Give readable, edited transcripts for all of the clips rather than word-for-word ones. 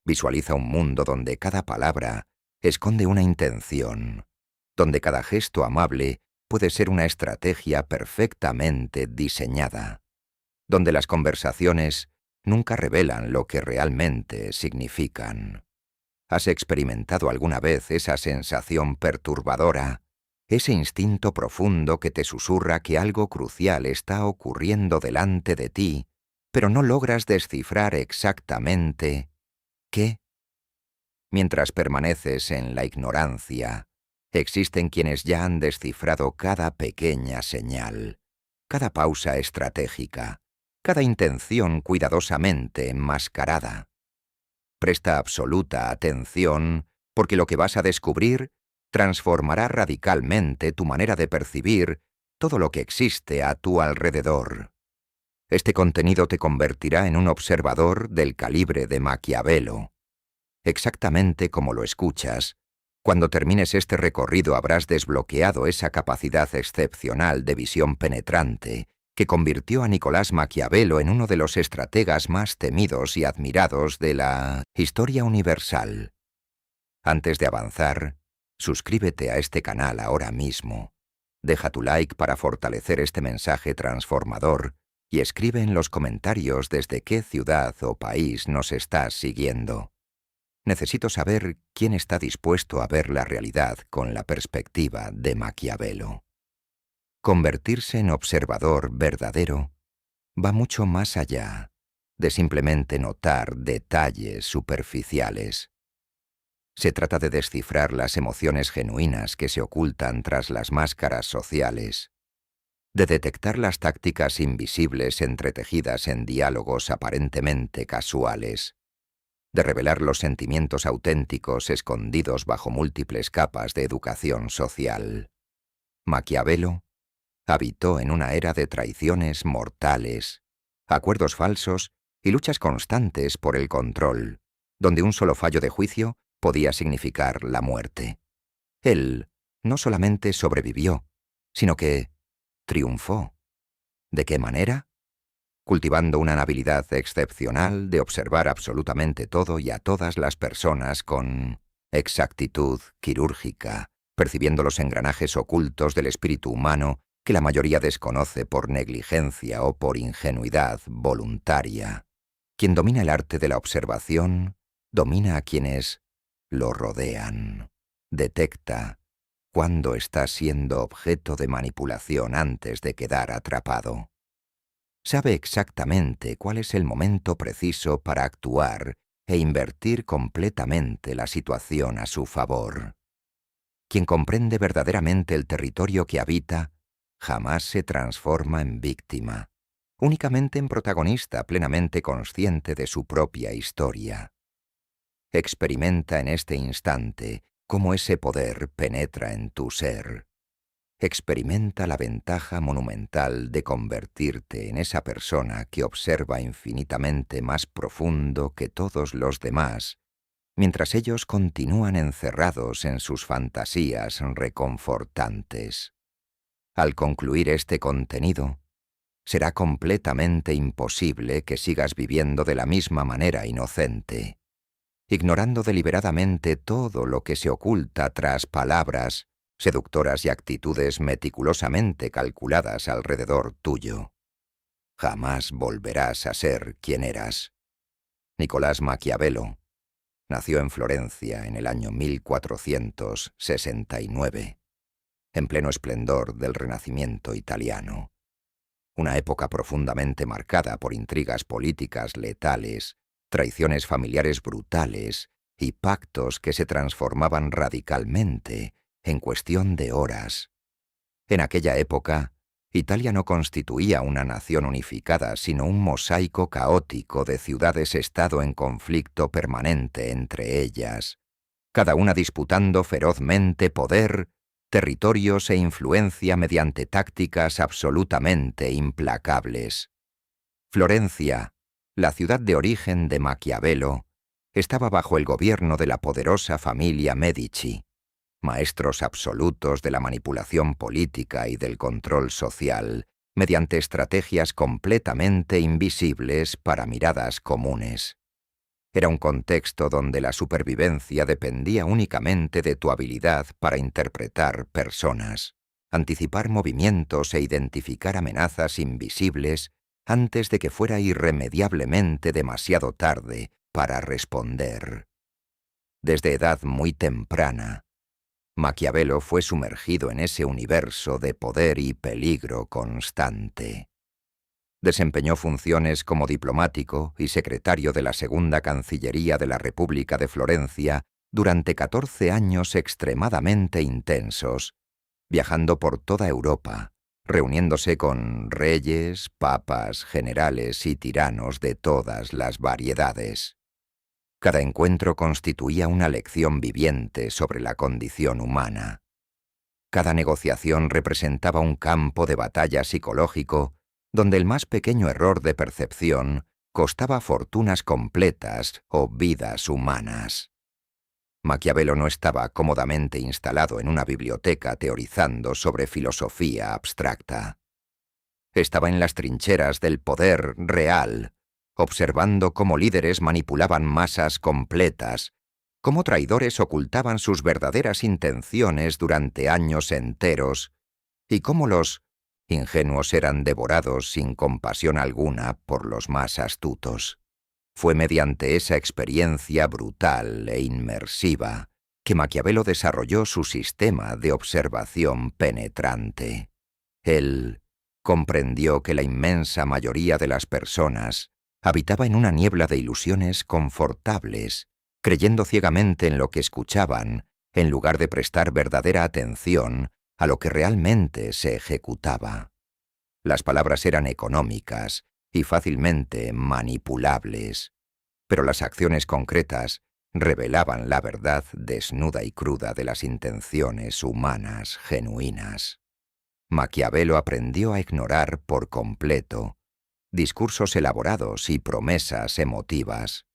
Visualiza un mundo donde cada palabra esconde una intención, donde cada gesto amable puede ser una estrategia perfectamente diseñada, donde las conversaciones nunca revelan lo que realmente significan. ¿Has experimentado alguna vez esa sensación perturbadora, ese instinto profundo que te susurra que algo crucial está ocurriendo delante de ti, pero no logras descifrar exactamente qué? Mientras permaneces en la ignorancia, existen quienes ya han descifrado cada pequeña señal, cada pausa estratégica, cada intención cuidadosamente enmascarada. Presta absoluta atención, porque lo que vas a descubrir transformará radicalmente tu manera de percibir todo lo que existe a tu alrededor. Este contenido te convertirá en un observador del calibre de Maquiavelo. Exactamente como lo escuchas, cuando termines este recorrido habrás desbloqueado esa capacidad excepcional de visión penetrante que convirtió a Nicolás Maquiavelo en uno de los estrategas más temidos y admirados de la historia universal. Antes de avanzar, suscríbete a este canal ahora mismo. Deja tu like para fortalecer este mensaje transformador y escribe en los comentarios desde qué ciudad o país nos estás siguiendo. Necesito saber quién está dispuesto a ver la realidad con la perspectiva de Maquiavelo. Convertirse en observador verdadero va mucho más allá de simplemente notar detalles superficiales. Se trata de descifrar las emociones genuinas que se ocultan tras las máscaras sociales, de detectar las tácticas invisibles entretejidas en diálogos aparentemente casuales, de revelar los sentimientos auténticos escondidos bajo múltiples capas de educación social. Maquiavelo habitó en una era de traiciones mortales, acuerdos falsos y luchas constantes por el control, donde un solo fallo de juicio podía significar la muerte. Él no solamente sobrevivió, sino que triunfó. ¿De qué manera? Cultivando una habilidad excepcional de observar absolutamente todo y a todas las personas con exactitud quirúrgica, percibiendo los engranajes ocultos del espíritu humano que la mayoría desconoce por negligencia o por ingenuidad voluntaria. Quien domina el arte de la observación, domina a quienes lo rodean. Detecta cuándo está siendo objeto de manipulación antes de quedar atrapado. Sabe exactamente cuál es el momento preciso para actuar e invertir completamente la situación a su favor. Quien comprende verdaderamente el territorio que habita, jamás se transforma en víctima, únicamente en protagonista plenamente consciente de su propia historia. Experimenta en este instante cómo ese poder penetra en tu ser. Experimenta la ventaja monumental de convertirte en esa persona que observa infinitamente más profundo que todos los demás, mientras ellos continúan encerrados en sus fantasías reconfortantes. Al concluir este contenido, será completamente imposible que sigas viviendo de la misma manera inocente, ignorando deliberadamente todo lo que se oculta tras palabras seductoras y actitudes meticulosamente calculadas alrededor tuyo. Jamás volverás a ser quien eras. Nicolás Maquiavelo nació en Florencia en el año 1469, en pleno esplendor del Renacimiento italiano. Una época profundamente marcada por intrigas políticas letales, traiciones familiares brutales y pactos que se transformaban radicalmente en cuestión de horas. En aquella época, Italia no constituía una nación unificada, sino un mosaico caótico de ciudades-estado en conflicto permanente entre ellas, cada una disputando ferozmente poder, territorios e influencia mediante tácticas absolutamente implacables. Florencia, la ciudad de origen de Maquiavelo, estaba bajo el gobierno de la poderosa familia Medici, maestros absolutos de la manipulación política y del control social, mediante estrategias completamente invisibles para miradas comunes. Era un contexto donde la supervivencia dependía únicamente de tu habilidad para interpretar personas, anticipar movimientos e identificar amenazas invisibles antes de que fuera irremediablemente demasiado tarde para responder. Desde edad muy temprana, Maquiavelo fue sumergido en ese universo de poder y peligro constante. Desempeñó funciones como diplomático y secretario de la Segunda Cancillería de la República de Florencia durante 14 años extremadamente intensos, viajando por toda Europa, reuniéndose con reyes, papas, generales y tiranos de todas las variedades. Cada encuentro constituía una lección viviente sobre la condición humana. Cada negociación representaba un campo de batalla psicológico donde el más pequeño error de percepción costaba fortunas completas o vidas humanas. Maquiavelo no estaba cómodamente instalado en una biblioteca teorizando sobre filosofía abstracta. Estaba en las trincheras del poder real, observando cómo líderes manipulaban masas completas, cómo traidores ocultaban sus verdaderas intenciones durante años enteros, y cómo los ingenuos eran devorados sin compasión alguna por los más astutos. Fue mediante esa experiencia brutal e inmersiva que Maquiavelo desarrolló su sistema de observación penetrante. Él comprendió que la inmensa mayoría de las personas habitaba en una niebla de ilusiones confortables, creyendo ciegamente en lo que escuchaban, en lugar de prestar verdadera atención a lo que realmente se ejecutaba. Las palabras eran económicas y fácilmente manipulables, pero las acciones concretas revelaban la verdad desnuda y cruda de las intenciones humanas genuinas. Maquiavelo aprendió a ignorar por completo discursos elaborados y promesas emotivas,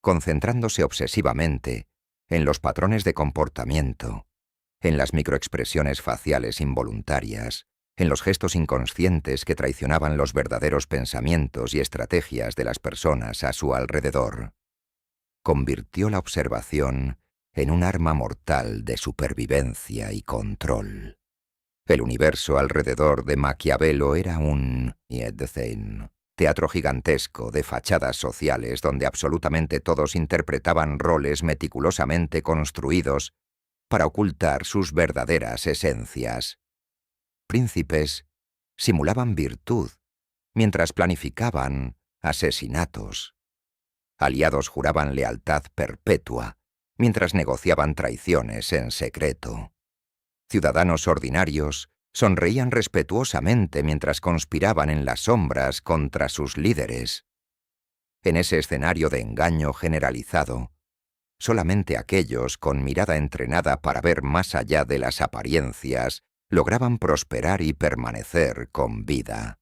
concentrándose obsesivamente en los patrones de comportamiento, en las microexpresiones faciales involuntarias, en los gestos inconscientes que traicionaban los verdaderos pensamientos y estrategias de las personas a su alrededor. Convirtió la observación en un arma mortal de supervivencia y control. El universo alrededor de Maquiavelo era un teatro gigantesco de fachadas sociales donde absolutamente todos interpretaban roles meticulosamente construidos para ocultar sus verdaderas esencias. Príncipes simulaban virtud mientras planificaban asesinatos. Aliados juraban lealtad perpetua mientras negociaban traiciones en secreto. Ciudadanos ordinarios sonreían respetuosamente mientras conspiraban en las sombras contra sus líderes. En ese escenario de engaño generalizado, solamente aquellos con mirada entrenada para ver más allá de las apariencias lograban prosperar y permanecer con vida.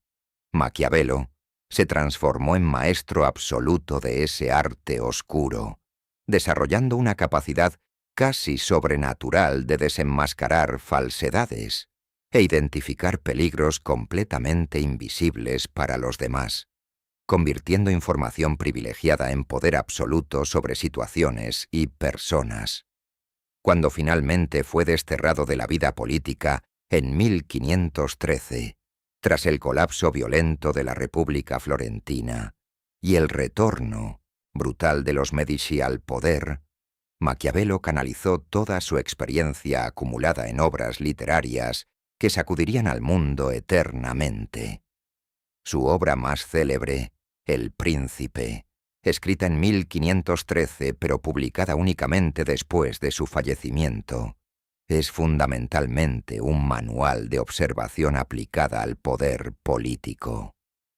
Maquiavelo se transformó en maestro absoluto de ese arte oscuro, desarrollando una capacidad casi sobrenatural de desenmascarar falsedades e identificar peligros completamente invisibles para los demás, convirtiendo información privilegiada en poder absoluto sobre situaciones y personas. Cuando finalmente fue desterrado de la vida política en 1513, tras el colapso violento de la República Florentina y el retorno brutal de los Medici al poder, Maquiavelo canalizó toda su experiencia acumulada en obras literarias que sacudirían al mundo eternamente. Su obra más célebre, El Príncipe, escrita en 1513 pero publicada únicamente después de su fallecimiento, es fundamentalmente un manual de observación aplicada al poder político.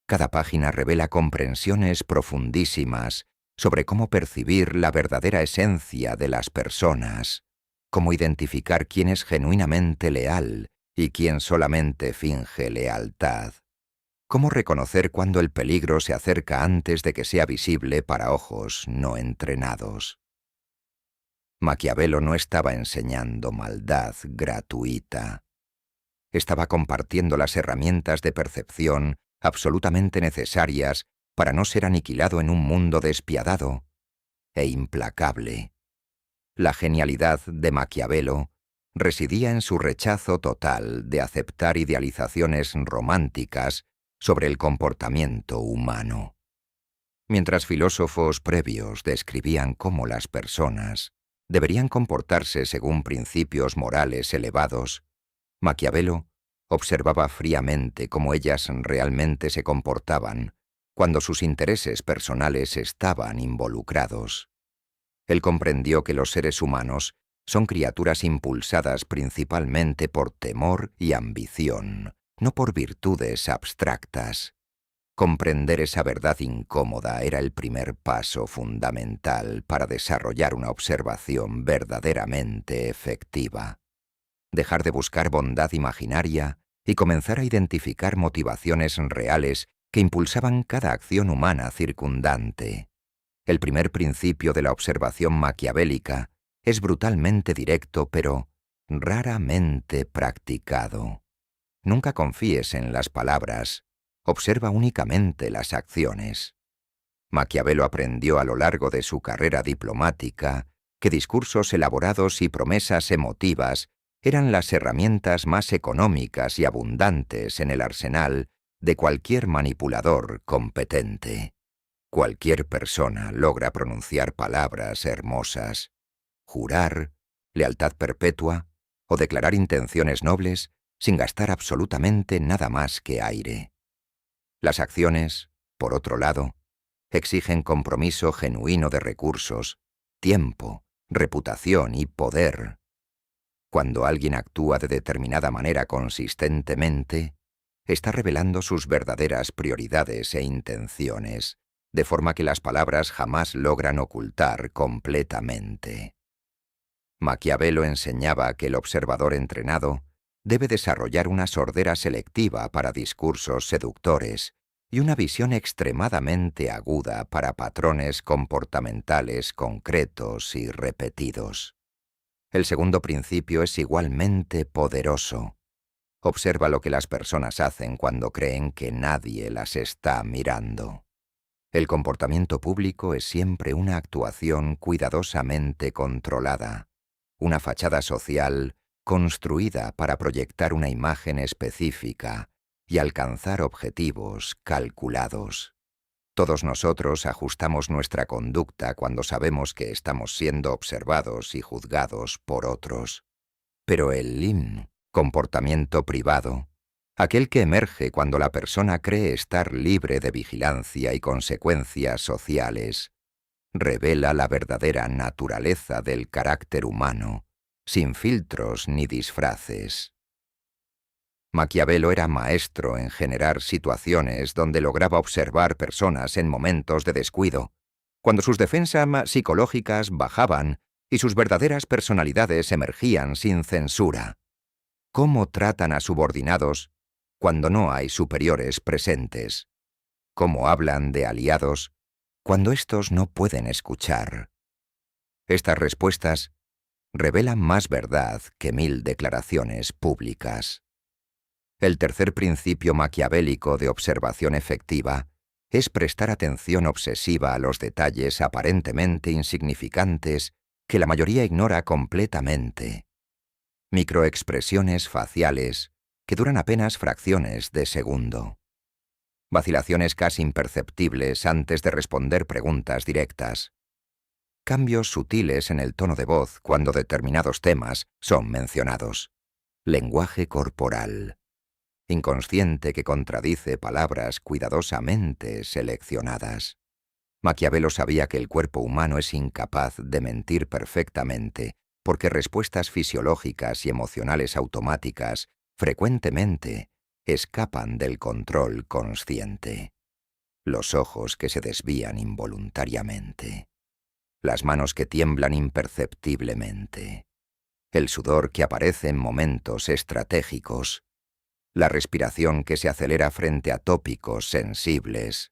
Cada página revela comprensiones profundísimas sobre cómo percibir la verdadera esencia de las personas, cómo identificar quién es genuinamente leal y quién solamente finge lealtad, cómo reconocer cuando el peligro se acerca antes de que sea visible para ojos no entrenados. Maquiavelo no estaba enseñando maldad gratuita. Estaba compartiendo las herramientas de percepción absolutamente necesarias para no ser aniquilado en un mundo despiadado, e implacable. La genialidad de Maquiavelo residía en su rechazo total de aceptar idealizaciones románticas sobre el comportamiento humano. Mientras filósofos previos describían cómo las personas deberían comportarse según principios morales elevados, Maquiavelo observaba fríamente cómo ellas realmente se comportaban cuando sus intereses personales estaban involucrados. Él comprendió que los seres humanos son criaturas impulsadas principalmente por temor y ambición, no por virtudes abstractas. Comprender esa verdad incómoda era el primer paso fundamental para desarrollar una observación verdaderamente efectiva. Dejar de buscar bondad imaginaria y comenzar a identificar motivaciones reales que impulsaban cada acción humana circundante. El primer principio de la observación maquiavélica es brutalmente directo, pero raramente practicado. Nunca confíes en las palabras, observa únicamente las acciones. Maquiavelo aprendió a lo largo de su carrera diplomática que discursos elaborados y promesas emotivas eran las herramientas más económicas y abundantes en el arsenal de cualquier manipulador competente. Cualquier persona logra pronunciar palabras hermosas, jurar lealtad perpetua o declarar intenciones nobles sin gastar absolutamente nada más que aire. Las acciones, por otro lado, exigen compromiso genuino de recursos, tiempo, reputación y poder. Cuando alguien actúa de determinada manera consistentemente, está revelando sus verdaderas prioridades e intenciones, de forma que las palabras jamás logran ocultar completamente. Maquiavelo enseñaba que el observador entrenado debe desarrollar una sordera selectiva para discursos seductores y una visión extremadamente aguda para patrones comportamentales concretos y repetidos. El segundo principio es igualmente poderoso. Observa lo que las personas hacen cuando creen que nadie las está mirando. El comportamiento público es siempre una actuación cuidadosamente controlada, una fachada social construida para proyectar una imagen específica y alcanzar objetivos calculados. Todos nosotros ajustamos nuestra conducta cuando sabemos que estamos siendo observados y juzgados por otros. Pero el comportamiento privado, aquel que emerge cuando la persona cree estar libre de vigilancia y consecuencias sociales, revela la verdadera naturaleza del carácter humano, sin filtros ni disfraces. Maquiavelo era maestro en generar situaciones donde lograba observar personas en momentos de descuido, cuando sus defensas psicológicas bajaban y sus verdaderas personalidades emergían sin censura. ¿Cómo tratan a subordinados cuando no hay superiores presentes? ¿Cómo hablan de aliados cuando éstos no pueden escuchar? Estas respuestas revelan más verdad que 1000 declaraciones públicas. El tercer principio maquiavélico de observación efectiva es prestar atención obsesiva a los detalles aparentemente insignificantes que la mayoría ignora completamente. Microexpresiones faciales que duran apenas fracciones de segundo. Vacilaciones casi imperceptibles antes de responder preguntas directas. Cambios sutiles en el tono de voz cuando determinados temas son mencionados. Lenguaje corporal. Inconsciente que contradice palabras cuidadosamente seleccionadas. Maquiavelo sabía que el cuerpo humano es incapaz de mentir perfectamente, porque respuestas fisiológicas y emocionales automáticas frecuentemente escapan del control consciente. Los ojos que se desvían involuntariamente. Las manos que tiemblan imperceptiblemente. El sudor que aparece en momentos estratégicos. La respiración que se acelera frente a tópicos sensibles.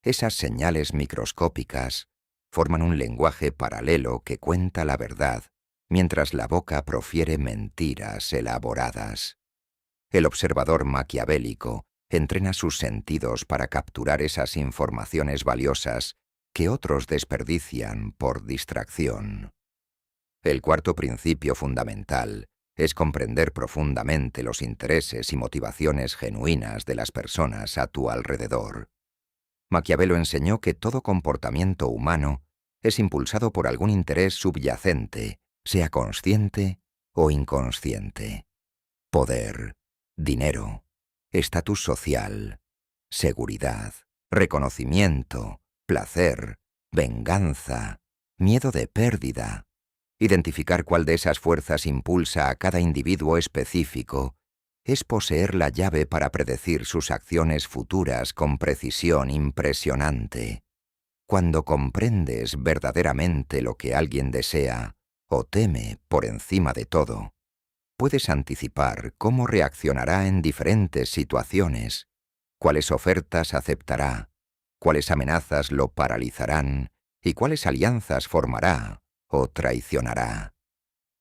Esas señales microscópicas forman un lenguaje paralelo que cuenta la verdad, mientras la boca profiere mentiras elaboradas. El observador maquiavélico entrena sus sentidos para capturar esas informaciones valiosas que otros desperdician por distracción. El cuarto principio fundamental es comprender profundamente los intereses y motivaciones genuinas de las personas a tu alrededor. Maquiavelo enseñó que todo comportamiento humano es impulsado por algún interés subyacente, sea consciente o inconsciente. Poder, dinero, estatus social, seguridad, reconocimiento, placer, venganza, miedo de pérdida. Identificar cuál de esas fuerzas impulsa a cada individuo específico es poseer la llave para predecir sus acciones futuras con precisión impresionante. Cuando comprendes verdaderamente lo que alguien desea o teme por encima de todo, puedes anticipar cómo reaccionará en diferentes situaciones, cuáles ofertas aceptará, cuáles amenazas lo paralizarán y cuáles alianzas formará o traicionará.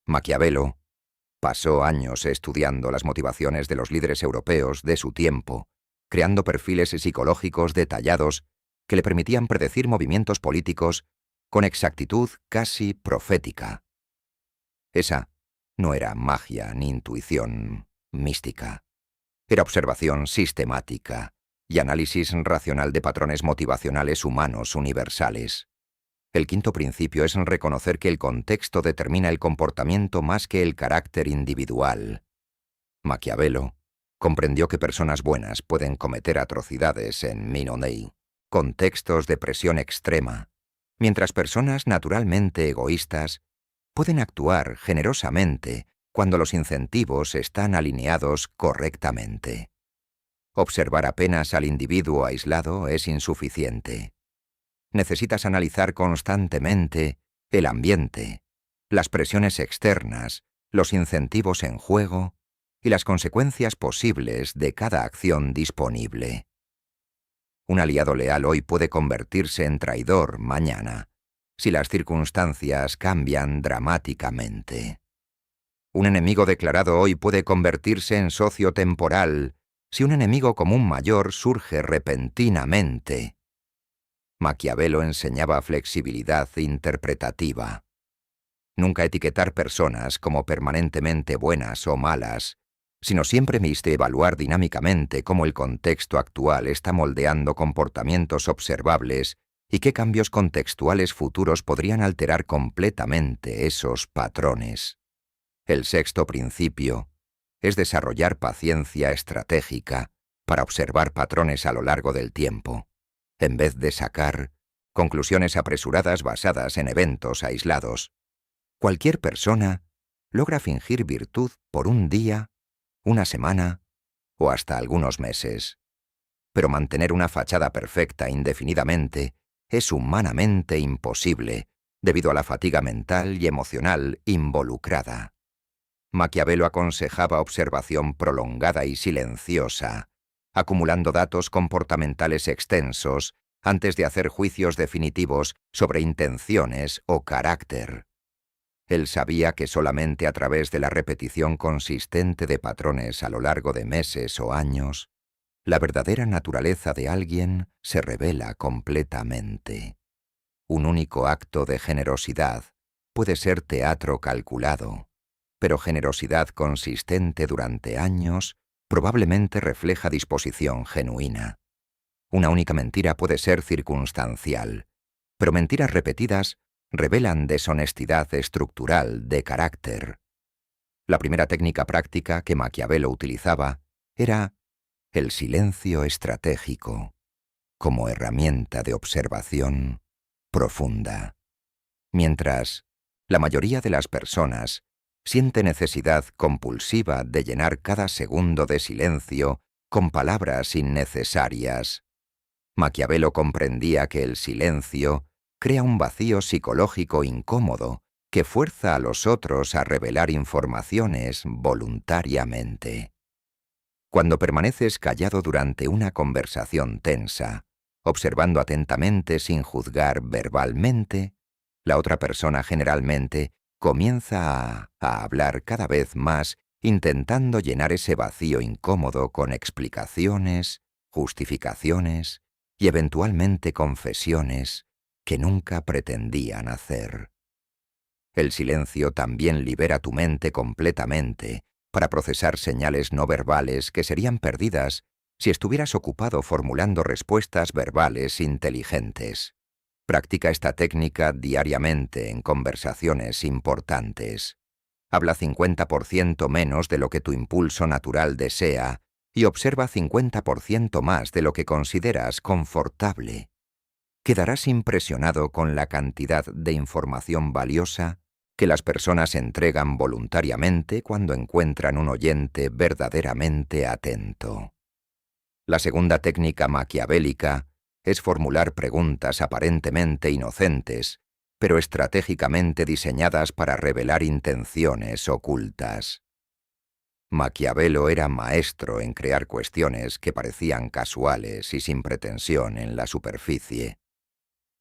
Maquiavelo pasó años estudiando las motivaciones de los líderes europeos de su tiempo, creando perfiles psicológicos detallados que le permitían predecir movimientos políticos con exactitud casi profética. Esa no era magia ni intuición mística. Era observación sistemática y análisis racional de patrones motivacionales humanos universales. El quinto principio es reconocer que el contexto determina el comportamiento más que el carácter individual. Maquiavelo comprendió que personas buenas pueden cometer atrocidades en minotaur, contextos de presión extrema, mientras personas naturalmente egoístas pueden actuar generosamente cuando los incentivos están alineados correctamente. Observar apenas al individuo aislado es insuficiente. Necesitas analizar constantemente el ambiente, las presiones externas, los incentivos en juego y las consecuencias posibles de cada acción disponible. Un aliado leal hoy puede convertirse en traidor mañana, si las circunstancias cambian dramáticamente. Un enemigo declarado hoy puede convertirse en socio temporal si un enemigo común mayor surge repentinamente. Maquiavelo enseñaba flexibilidad interpretativa. Nunca etiquetar personas como permanentemente buenas o malas, sino siempre evaluar dinámicamente cómo el contexto actual está moldeando comportamientos observables y qué cambios contextuales futuros podrían alterar completamente esos patrones. El sexto principio es desarrollar paciencia estratégica para observar patrones a lo largo del tiempo, en vez de sacar conclusiones apresuradas basadas en eventos aislados. Cualquier persona logra fingir virtud por un día, una semana o hasta algunos meses. Pero mantener una fachada perfecta indefinidamente es humanamente imposible debido a la fatiga mental y emocional involucrada. Maquiavelo aconsejaba observación prolongada y silenciosa, acumulando datos comportamentales extensos antes de hacer juicios definitivos sobre intenciones o carácter. Él sabía que solamente a través de la repetición consistente de patrones a lo largo de meses o años, la verdadera naturaleza de alguien se revela completamente. Un único acto de generosidad puede ser teatro calculado, pero generosidad consistente durante años probablemente refleja disposición genuina. Una única mentira puede ser circunstancial, pero mentiras repetidas revelan deshonestidad estructural de carácter. La primera técnica práctica que Maquiavelo utilizaba era el silencio estratégico, como herramienta de observación profunda. Mientras la mayoría de las personas siente necesidad compulsiva de llenar cada segundo de silencio con palabras innecesarias, Maquiavelo comprendía que el silencio crea un vacío psicológico incómodo que fuerza a los otros a revelar informaciones voluntariamente. Cuando permaneces callado durante una conversación tensa, observando atentamente sin juzgar verbalmente, la otra persona generalmente comienza a hablar cada vez más, intentando llenar ese vacío incómodo con explicaciones, justificaciones y eventualmente confesiones que nunca pretendían hacer. El silencio también libera tu mente completamente para procesar señales no verbales que serían perdidas si estuvieras ocupado formulando respuestas verbales inteligentes. Practica esta técnica diariamente en conversaciones importantes. Habla 50% menos de lo que tu impulso natural desea y observa 50% más de lo que consideras confortable. Quedarás impresionado con la cantidad de información valiosa que las personas entregan voluntariamente cuando encuentran un oyente verdaderamente atento. La segunda técnica maquiavélica es formular preguntas aparentemente inocentes, pero estratégicamente diseñadas para revelar intenciones ocultas. Maquiavelo era maestro en crear cuestiones que parecían casuales y sin pretensión en la superficie,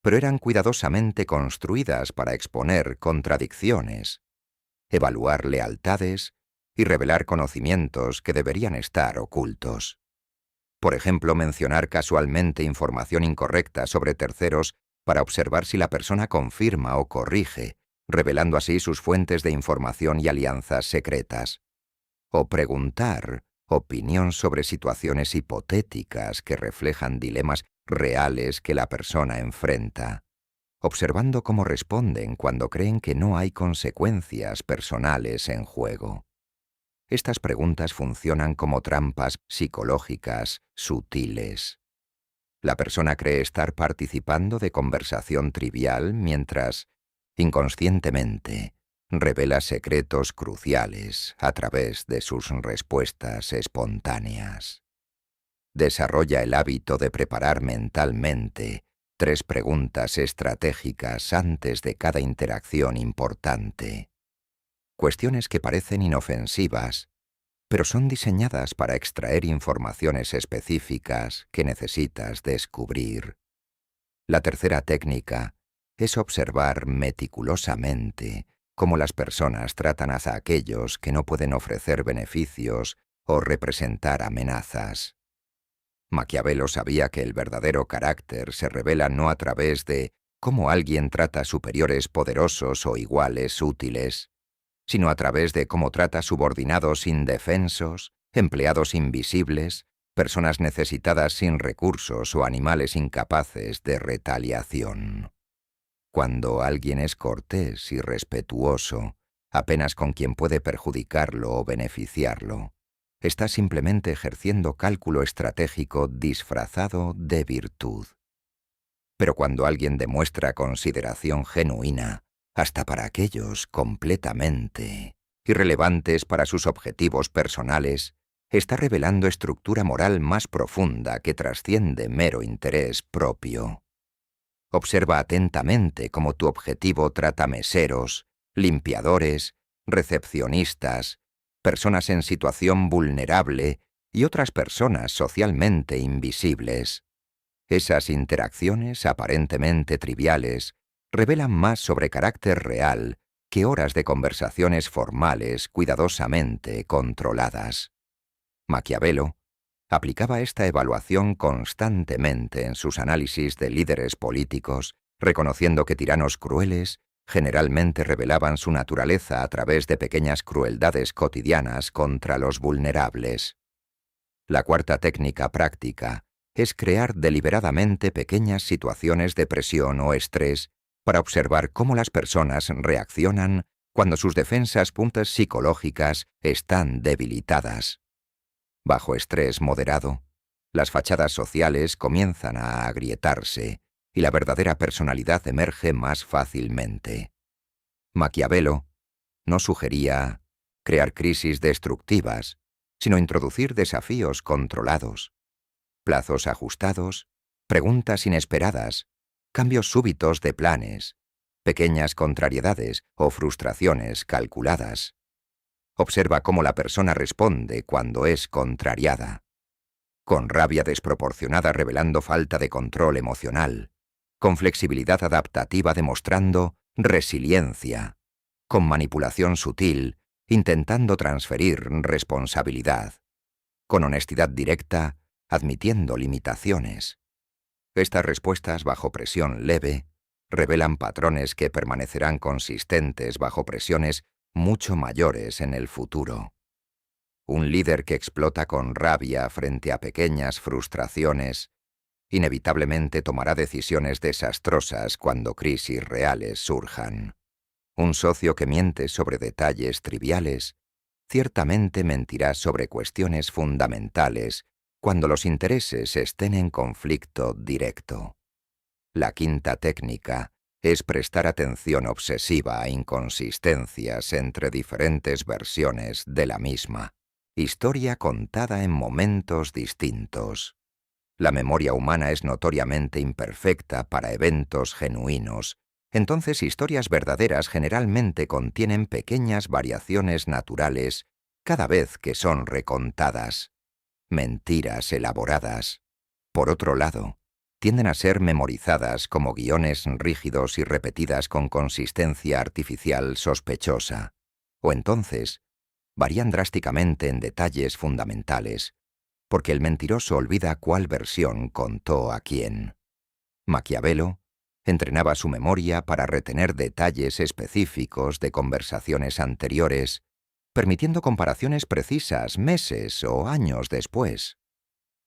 pero eran cuidadosamente construidas para exponer contradicciones, evaluar lealtades y revelar conocimientos que deberían estar ocultos. Por ejemplo, mencionar casualmente información incorrecta sobre terceros para observar si la persona confirma o corrige, revelando así sus fuentes de información y alianzas secretas. O preguntar opinión sobre situaciones hipotéticas que reflejan dilemas reales que la persona enfrenta, observando cómo responden cuando creen que no hay consecuencias personales en juego. Estas preguntas funcionan como trampas psicológicas sutiles. La persona cree estar participando de conversación trivial mientras, inconscientemente, revela secretos cruciales a través de sus respuestas espontáneas. Desarrolla el hábito de preparar mentalmente 3 preguntas estratégicas antes de cada interacción importante. Cuestiones que parecen inofensivas, pero son diseñadas para extraer informaciones específicas que necesitas descubrir. La tercera técnica es observar meticulosamente cómo las personas tratan a aquellos que no pueden ofrecer beneficios o representar amenazas. Maquiavelo sabía que el verdadero carácter se revela no a través de cómo alguien trata a superiores poderosos o iguales útiles, sino a través de cómo trata subordinados indefensos, empleados invisibles, personas necesitadas sin recursos o animales incapaces de retaliación. Cuando alguien es cortés y respetuoso, apenas con quien puede perjudicarlo o beneficiarlo, está simplemente ejerciendo cálculo estratégico disfrazado de virtud. Pero cuando alguien demuestra consideración genuina, hasta para aquellos completamente irrelevantes para sus objetivos personales, está revelando estructura moral más profunda que trasciende mero interés propio. Observa atentamente cómo tu objetivo trata meseros, limpiadores, recepcionistas, personas en situación vulnerable y otras personas socialmente invisibles. Esas interacciones aparentemente triviales revelan más sobre carácter real que horas de conversaciones formales cuidadosamente controladas. Maquiavelo aplicaba esta evaluación constantemente en sus análisis de líderes políticos, reconociendo que tiranos crueles generalmente revelaban su naturaleza a través de pequeñas crueldades cotidianas contra los vulnerables. La cuarta técnica práctica es crear deliberadamente pequeñas situaciones de presión o estrés para observar cómo las personas reaccionan cuando sus defensas puntas psicológicas están debilitadas. Bajo estrés moderado, las fachadas sociales comienzan a agrietarse y la verdadera personalidad emerge más fácilmente. Maquiavelo no sugería crear crisis destructivas, sino introducir desafíos controlados, plazos ajustados, preguntas inesperadas, cambios súbitos de planes, pequeñas contrariedades o frustraciones calculadas. Observa cómo la persona responde cuando es contrariada. Con rabia desproporcionada revelando falta de control emocional, con flexibilidad adaptativa demostrando resiliencia, con manipulación sutil intentando transferir responsabilidad, con honestidad directa admitiendo limitaciones. Estas respuestas bajo presión leve revelan patrones que permanecerán consistentes bajo presiones mucho mayores en el futuro. Un líder que explota con rabia frente a pequeñas frustraciones inevitablemente tomará decisiones desastrosas cuando crisis reales surjan. Un socio que miente sobre detalles triviales ciertamente mentirá sobre cuestiones fundamentales cuando los intereses estén en conflicto directo. La quinta técnica es prestar atención obsesiva a inconsistencias entre diferentes versiones de la misma historia contada en momentos distintos. La memoria humana es notoriamente imperfecta para eventos genuinos. Entonces, historias verdaderas generalmente contienen pequeñas variaciones naturales cada vez que son recontadas. Mentiras elaboradas, por otro lado, tienden a ser memorizadas como guiones rígidos y repetidas con consistencia artificial sospechosa, o entonces varían drásticamente en detalles fundamentales, porque el mentiroso olvida cuál versión contó a quién. Maquiavelo entrenaba su memoria para retener detalles específicos de conversaciones anteriores, permitiendo comparaciones precisas meses o años después.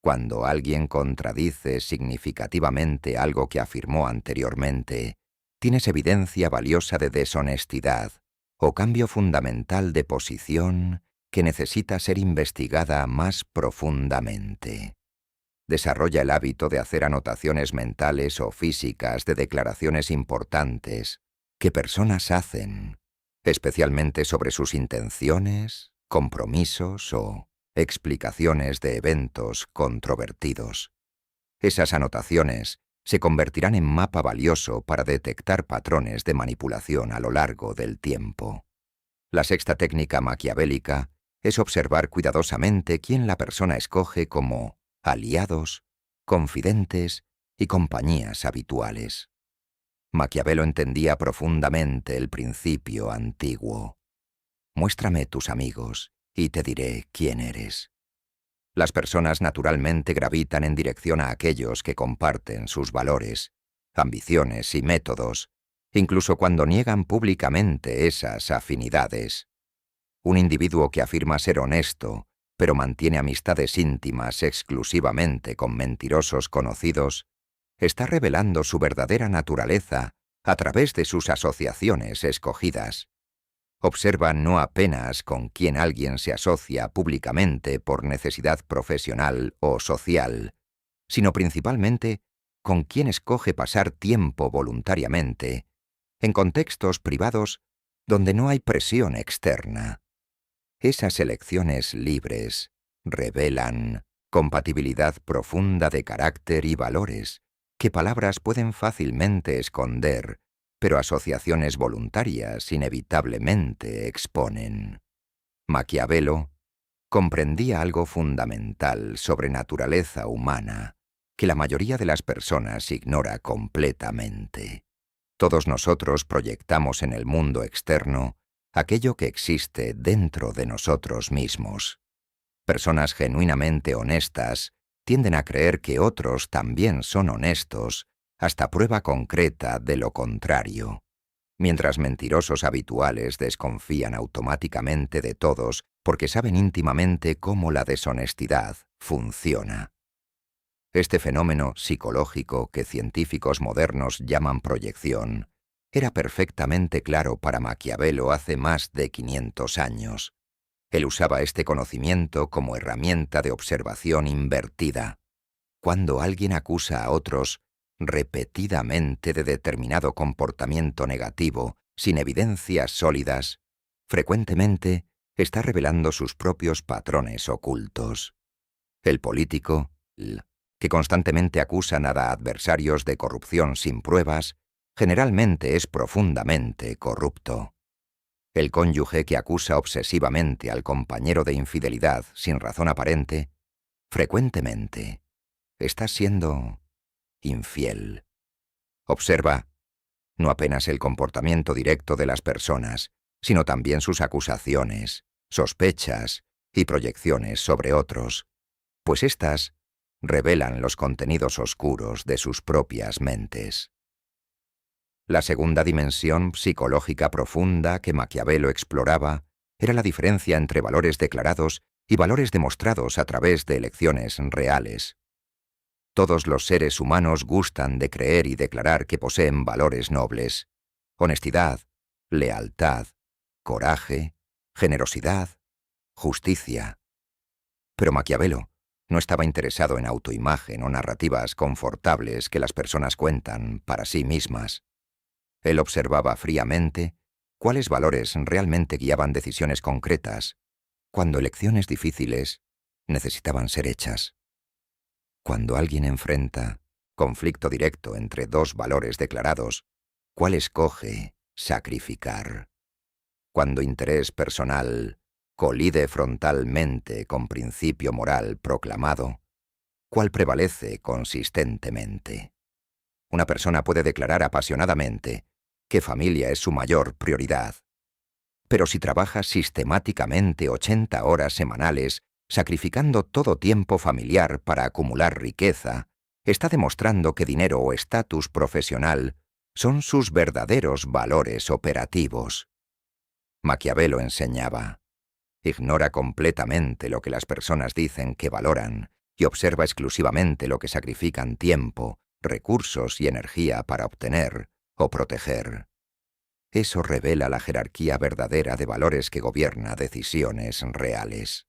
Cuando alguien contradice significativamente algo que afirmó anteriormente, tienes evidencia valiosa de deshonestidad o cambio fundamental de posición que necesita ser investigada más profundamente. Desarrolla el hábito de hacer anotaciones mentales o físicas de declaraciones importantes que personas hacen, especialmente sobre sus intenciones, compromisos o explicaciones de eventos controvertidos. Esas anotaciones se convertirán en mapa valioso para detectar patrones de manipulación a lo largo del tiempo. La sexta técnica maquiavélica es observar cuidadosamente quién la persona escoge como aliados, confidentes y compañías habituales. Maquiavelo entendía profundamente el principio antiguo. Muéstrame tus amigos y te diré quién eres. Las personas naturalmente gravitan en dirección a aquellos que comparten sus valores, ambiciones y métodos, incluso cuando niegan públicamente esas afinidades. Un individuo que afirma ser honesto, pero mantiene amistades íntimas exclusivamente con mentirosos conocidos, está revelando su verdadera naturaleza a través de sus asociaciones escogidas. Observa no apenas con quién alguien se asocia públicamente por necesidad profesional o social, sino principalmente con quién escoge pasar tiempo voluntariamente, en contextos privados donde no hay presión externa. Esas elecciones libres revelan compatibilidad profunda de carácter y valores que palabras pueden fácilmente esconder, pero asociaciones voluntarias inevitablemente exponen. Maquiavelo comprendía algo fundamental sobre naturaleza humana que la mayoría de las personas ignora completamente. Todos nosotros proyectamos en el mundo externo aquello que existe dentro de nosotros mismos. Personas genuinamente honestas tienden a creer que otros también son honestos hasta prueba concreta de lo contrario, mientras mentirosos habituales desconfían automáticamente de todos porque saben íntimamente cómo la deshonestidad funciona. Este fenómeno psicológico que científicos modernos llaman proyección era perfectamente claro para Maquiavelo hace más de 500 años. Él usaba este conocimiento como herramienta de observación invertida. Cuando alguien acusa a otros repetidamente de determinado comportamiento negativo, sin evidencias sólidas, frecuentemente está revelando sus propios patrones ocultos. El político, que constantemente acusan a adversarios de corrupción sin pruebas, generalmente es profundamente corrupto. El cónyuge que acusa obsesivamente al compañero de infidelidad sin razón aparente, frecuentemente está siendo infiel. Observa no apenas el comportamiento directo de las personas, sino también sus acusaciones, sospechas y proyecciones sobre otros, pues éstas revelan los contenidos oscuros de sus propias mentes. La segunda dimensión psicológica profunda que Maquiavelo exploraba era la diferencia entre valores declarados y valores demostrados a través de elecciones reales. Todos los seres humanos gustan de creer y declarar que poseen valores nobles: honestidad, lealtad, coraje, generosidad, justicia. Pero Maquiavelo no estaba interesado en autoimagen o narrativas confortables que las personas cuentan para sí mismas. Él observaba fríamente cuáles valores realmente guiaban decisiones concretas, cuando elecciones difíciles necesitaban ser hechas. Cuando alguien enfrenta conflicto directo entre dos valores declarados, ¿cuál escoge sacrificar? Cuando interés personal colide frontalmente con principio moral proclamado, ¿cuál prevalece consistentemente? Una persona puede declarar apasionadamente que familia es su mayor prioridad, pero si trabaja sistemáticamente 80 horas semanales, sacrificando todo tiempo familiar para acumular riqueza, está demostrando que dinero o estatus profesional son sus verdaderos valores operativos. Maquiavelo enseñaba: ignora completamente lo que las personas dicen que valoran y observa exclusivamente lo que sacrifican tiempo, recursos y energía para obtener o proteger. Eso revela la jerarquía verdadera de valores que gobierna decisiones reales.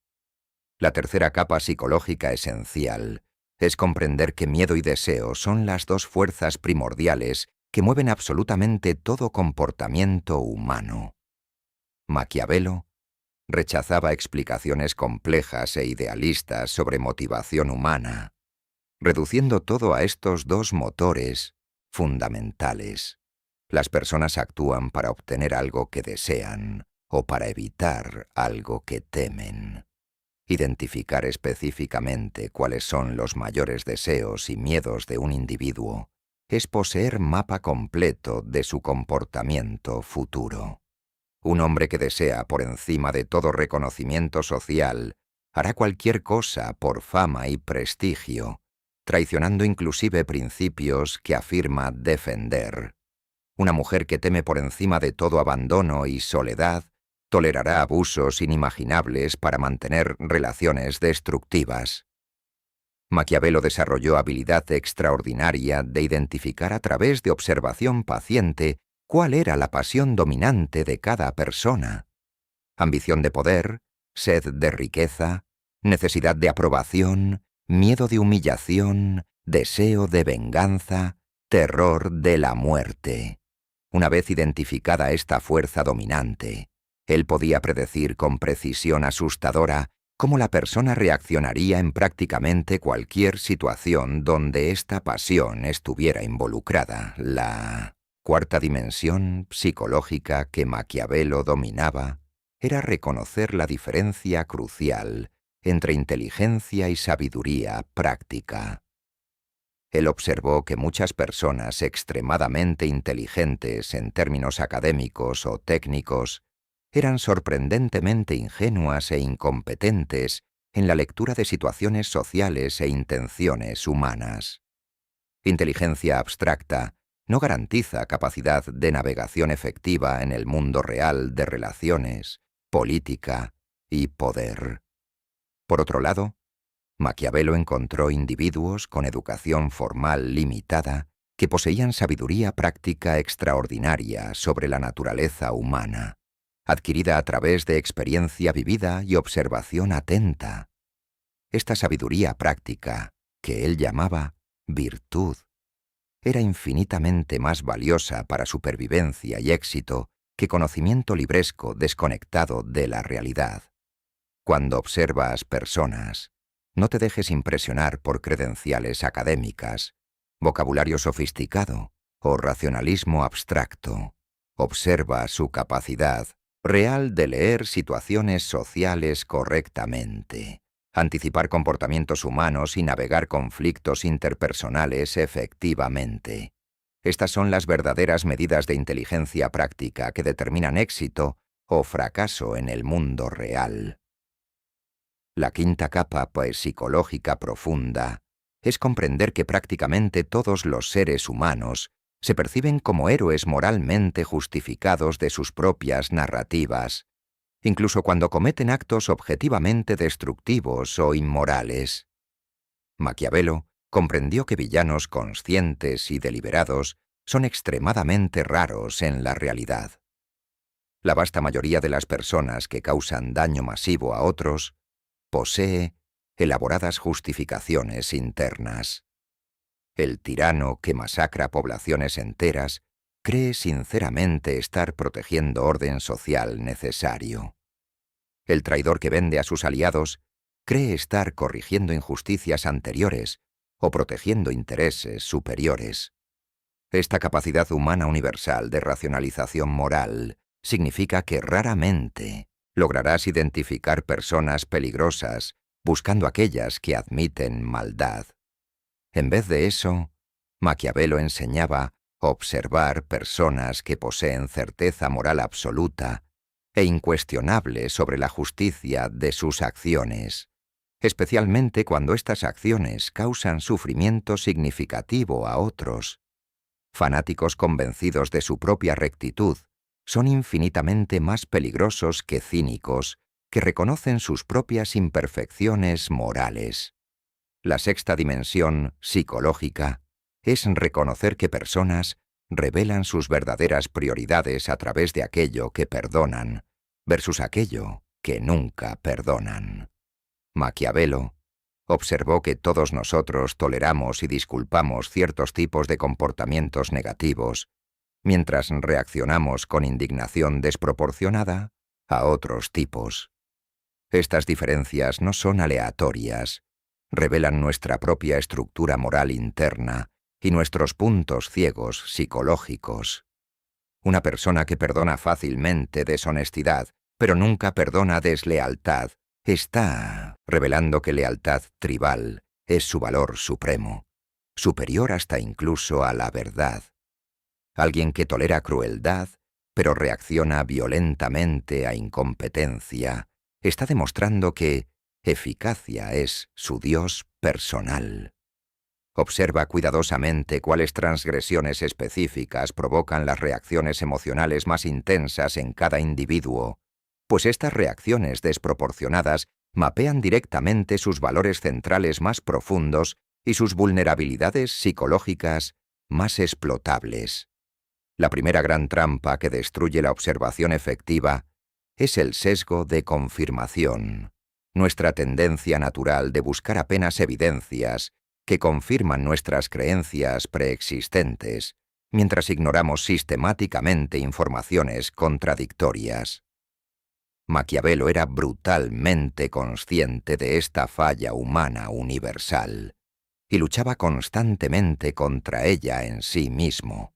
La tercera capa psicológica esencial es comprender que miedo y deseo son las dos fuerzas primordiales que mueven absolutamente todo comportamiento humano. Maquiavelo rechazaba explicaciones complejas e idealistas sobre motivación humana, reduciendo todo a estos dos motores fundamentales. Las personas actúan para obtener algo que desean o para evitar algo que temen. Identificar específicamente cuáles son los mayores deseos y miedos de un individuo es poseer mapa completo de su comportamiento futuro. Un hombre que desea por encima de todo reconocimiento social hará cualquier cosa por fama y prestigio, traicionando inclusive principios que afirma defender. Una mujer que teme por encima de todo abandono y soledad tolerará abusos inimaginables para mantener relaciones destructivas. Maquiavelo desarrolló habilidad extraordinaria de identificar a través de observación paciente cuál era la pasión dominante de cada persona: ambición de poder, sed de riqueza, necesidad de aprobación, miedo de humillación, deseo de venganza, terror de la muerte. Una vez identificada esta fuerza dominante, él podía predecir con precisión asustadora cómo la persona reaccionaría en prácticamente cualquier situación donde esta pasión estuviera involucrada. La cuarta dimensión psicológica que Maquiavelo dominaba era reconocer la diferencia crucial entre inteligencia y sabiduría práctica. Él observó que muchas personas extremadamente inteligentes en términos académicos o técnicos eran sorprendentemente ingenuas e incompetentes en la lectura de situaciones sociales e intenciones humanas. Inteligencia abstracta no garantiza capacidad de navegación efectiva en el mundo real de relaciones, política y poder. Por otro lado, Maquiavelo encontró individuos con educación formal limitada que poseían sabiduría práctica extraordinaria sobre la naturaleza humana, adquirida a través de experiencia vivida y observación atenta. Esta sabiduría práctica, que él llamaba virtud, era infinitamente más valiosa para supervivencia y éxito que conocimiento libresco desconectado de la realidad. Cuando observas personas, no te dejes impresionar por credenciales académicas, vocabulario sofisticado o racionalismo abstracto. Observa su capacidad real de leer situaciones sociales correctamente, anticipar comportamientos humanos y navegar conflictos interpersonales efectivamente. Estas son las verdaderas medidas de inteligencia práctica que determinan éxito o fracaso en el mundo real. La quinta capa psicológica profunda es comprender que prácticamente todos los seres humanos Se perciben como héroes moralmente justificados de sus propias narrativas, incluso cuando cometen actos objetivamente destructivos o inmorales. Maquiavelo comprendió que villanos conscientes y deliberados son extremadamente raros en la realidad. La vasta mayoría de las personas que causan daño masivo a otros posee elaboradas justificaciones internas. El tirano que masacra poblaciones enteras cree sinceramente estar protegiendo orden social necesario. El traidor que vende a sus aliados cree estar corrigiendo injusticias anteriores o protegiendo intereses superiores. Esta capacidad humana universal de racionalización moral significa que raramente lograrás identificar personas peligrosas buscando aquellas que admiten maldad. En vez de eso, Maquiavelo enseñaba a observar personas que poseen certeza moral absoluta e incuestionable sobre la justicia de sus acciones, especialmente cuando estas acciones causan sufrimiento significativo a otros. Fanáticos convencidos de su propia rectitud son infinitamente más peligrosos que cínicos que reconocen sus propias imperfecciones morales. La sexta dimensión psicológica es reconocer que personas revelan sus verdaderas prioridades a través de aquello que perdonan, versus aquello que nunca perdonan. Maquiavelo observó que todos nosotros toleramos y disculpamos ciertos tipos de comportamientos negativos, mientras reaccionamos con indignación desproporcionada a otros tipos. Estas diferencias no son aleatorias, revelan nuestra propia estructura moral interna y nuestros puntos ciegos psicológicos. Una persona que perdona fácilmente deshonestidad, pero nunca perdona deslealtad, está revelando que lealtad tribal es su valor supremo, superior hasta incluso a la verdad. Alguien que tolera crueldad, pero reacciona violentamente a incompetencia, está demostrando que eficacia es su Dios personal. Observa cuidadosamente cuáles transgresiones específicas provocan las reacciones emocionales más intensas en cada individuo, pues estas reacciones desproporcionadas mapean directamente sus valores centrales más profundos y sus vulnerabilidades psicológicas más explotables. La primera gran trampa que destruye la observación efectiva es el sesgo de confirmación, nuestra tendencia natural de buscar apenas evidencias que confirman nuestras creencias preexistentes, mientras ignoramos sistemáticamente informaciones contradictorias. Maquiavelo era brutalmente consciente de esta falla humana universal y luchaba constantemente contra ella en sí mismo.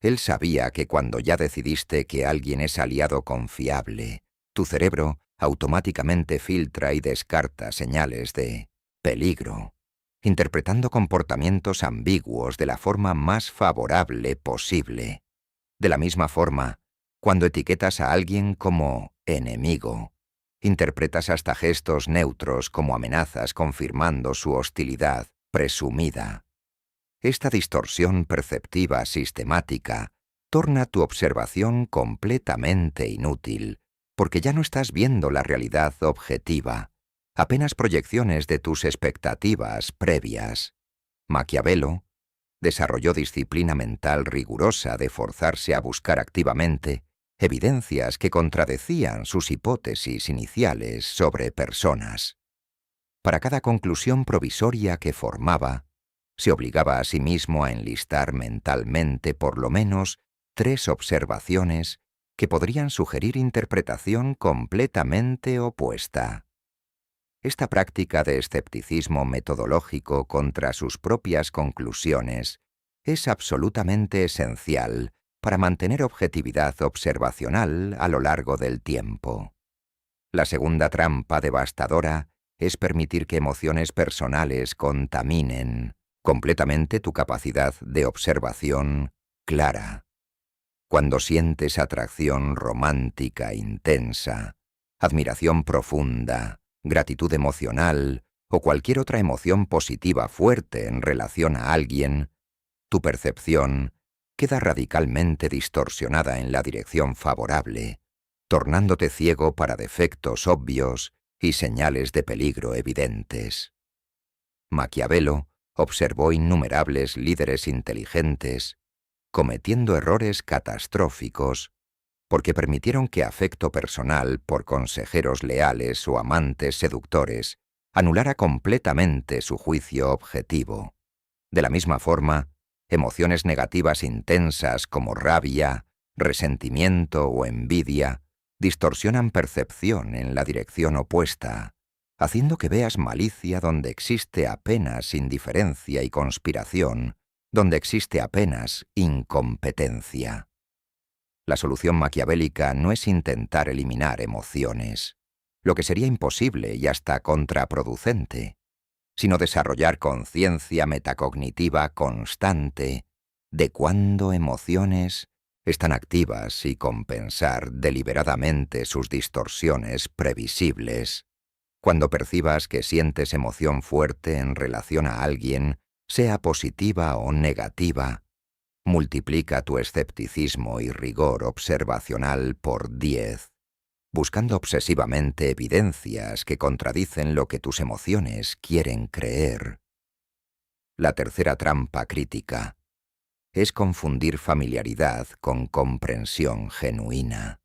Él sabía que cuando ya decidiste que alguien es aliado confiable, tu cerebro automáticamente filtra y descarta señales de peligro, interpretando comportamientos ambiguos de la forma más favorable posible. De la misma forma, cuando etiquetas a alguien como enemigo, interpretas hasta gestos neutros como amenazas confirmando su hostilidad presumida. Esta distorsión perceptiva sistemática torna tu observación completamente inútil, porque ya no estás viendo la realidad objetiva, apenas proyecciones de tus expectativas previas. Maquiavelo desarrolló disciplina mental rigurosa de forzarse a buscar activamente evidencias que contradecían sus hipótesis iniciales sobre personas. Para cada conclusión provisoria que formaba, se obligaba a sí mismo a enlistar mentalmente por lo menos 3 observaciones que podrían sugerir interpretación completamente opuesta. Esta práctica de escepticismo metodológico contra sus propias conclusiones es absolutamente esencial para mantener objetividad observacional a lo largo del tiempo. La segunda trampa devastadora es permitir que emociones personales contaminen completamente tu capacidad de observación clara. Cuando sientes atracción romántica intensa, admiración profunda, gratitud emocional o cualquier otra emoción positiva fuerte en relación a alguien, tu percepción queda radicalmente distorsionada en la dirección favorable, tornándote ciego para defectos obvios y señales de peligro evidentes. Maquiavelo observó innumerables líderes inteligentes cometiendo errores catastróficos porque permitieron que afecto personal por consejeros leales o amantes seductores anulara completamente su juicio objetivo. De la misma forma, emociones negativas intensas como rabia, resentimiento o envidia distorsionan percepción en la dirección opuesta, haciendo que veas malicia donde existe apenas indiferencia y conspiración, donde existe apenas incompetencia. La solución maquiavélica no es intentar eliminar emociones, lo que sería imposible y hasta contraproducente, sino desarrollar conciencia metacognitiva constante de cuándo emociones están activas y compensar deliberadamente sus distorsiones previsibles. Cuando percibas que sientes emoción fuerte en relación a alguien, sea positiva o negativa, multiplica tu escepticismo y rigor observacional por 10, buscando obsesivamente evidencias que contradicen lo que tus emociones quieren creer. La tercera trampa crítica es confundir familiaridad con comprensión genuina.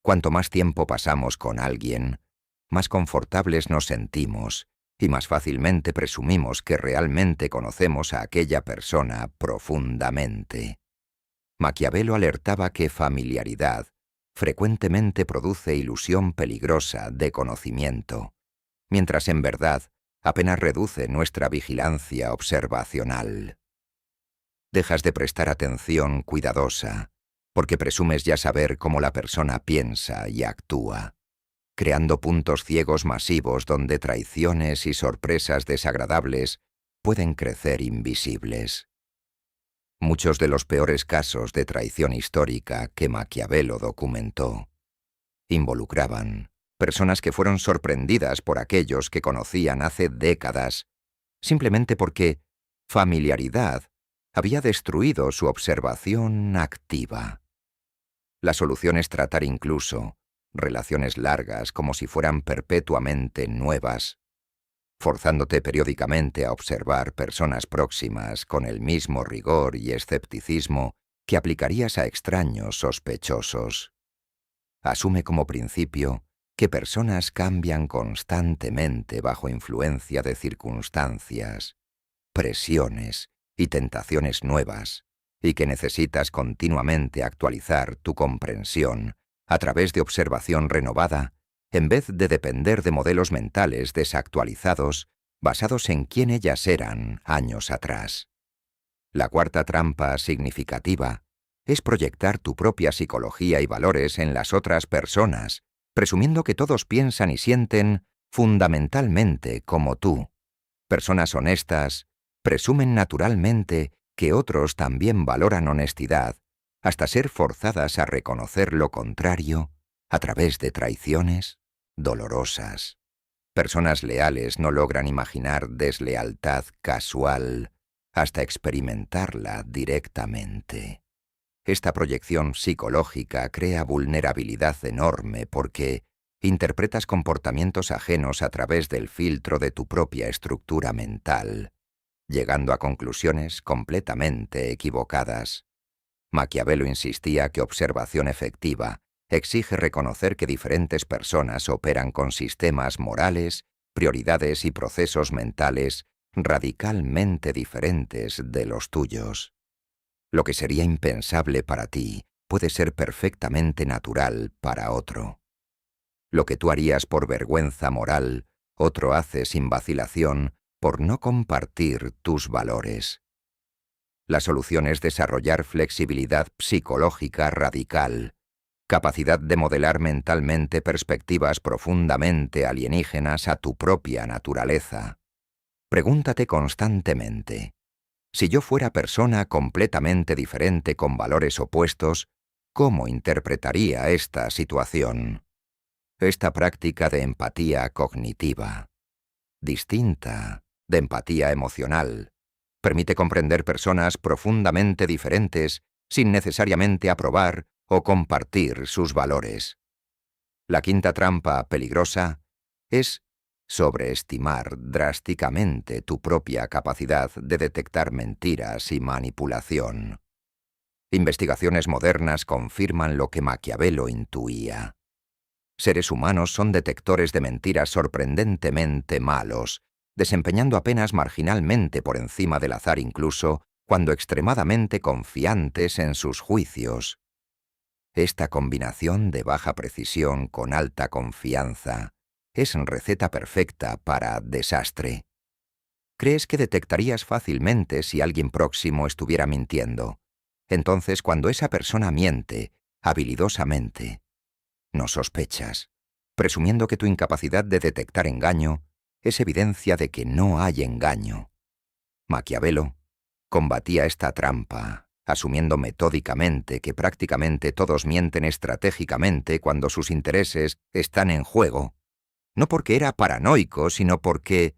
Cuanto más tiempo pasamos con alguien, más confortables nos sentimos y más fácilmente presumimos que realmente conocemos a aquella persona profundamente. Maquiavelo alertaba que familiaridad frecuentemente produce ilusión peligrosa de conocimiento, mientras en verdad apenas reduce nuestra vigilancia observacional. Dejas de prestar atención cuidadosa, porque presumes ya saber cómo la persona piensa y actúa, creando puntos ciegos masivos donde traiciones y sorpresas desagradables pueden crecer invisibles. Muchos de los peores casos de traición histórica que Maquiavelo documentó involucraban personas que fueron sorprendidas por aquellos que conocían hace décadas, simplemente porque familiaridad había destruido su observación activa. La solución es tratar incluso relaciones largas como si fueran perpetuamente nuevas, forzándote periódicamente a observar personas próximas con el mismo rigor y escepticismo que aplicarías a extraños sospechosos. Asume como principio que personas cambian constantemente bajo influencia de circunstancias, presiones y tentaciones nuevas, y que necesitas continuamente actualizar tu comprensión a través de observación renovada, en vez de depender de modelos mentales desactualizados basados en quién ellas eran años atrás. La cuarta trampa significativa es proyectar tu propia psicología y valores en las otras personas, presumiendo que todos piensan y sienten fundamentalmente como tú. Personas honestas presumen naturalmente que otros también valoran honestidad, hasta ser forzadas a reconocer lo contrario a través de traiciones dolorosas. Personas leales no logran imaginar deslealtad casual hasta experimentarla directamente. Esta proyección psicológica crea vulnerabilidad enorme porque interpretas comportamientos ajenos a través del filtro de tu propia estructura mental, llegando a conclusiones completamente equivocadas. Maquiavelo insistía que observación efectiva exige reconocer que diferentes personas operan con sistemas morales, prioridades y procesos mentales radicalmente diferentes de los tuyos. Lo que sería impensable para ti puede ser perfectamente natural para otro. Lo que tú harías por vergüenza moral, otro hace sin vacilación por no compartir tus valores. La solución es desarrollar flexibilidad psicológica radical, capacidad de modelar mentalmente perspectivas profundamente alienígenas a tu propia naturaleza. Pregúntate constantemente: si yo fuera persona completamente diferente con valores opuestos, ¿cómo interpretaría esta situación? Esta práctica de empatía cognitiva, distinta de empatía emocional, Permite comprender personas profundamente diferentes sin necesariamente aprobar o compartir sus valores. La quinta trampa peligrosa es sobreestimar drásticamente tu propia capacidad de detectar mentiras y manipulación. Investigaciones modernas confirman lo que Maquiavelo intuía. Seres humanos son detectores de mentiras sorprendentemente malos, desempeñando apenas marginalmente por encima del azar incluso cuando extremadamente confiantes en sus juicios. Esta combinación de baja precisión con alta confianza es receta perfecta para desastre. ¿Crees que detectarías fácilmente si alguien próximo estuviera mintiendo? Entonces, cuando esa persona miente, habilidosamente, no sospechas, presumiendo que tu incapacidad de detectar engaño es evidencia de que no hay engaño. Maquiavelo combatía esta trampa, asumiendo metódicamente que prácticamente todos mienten estratégicamente cuando sus intereses están en juego, no porque era paranoico, sino porque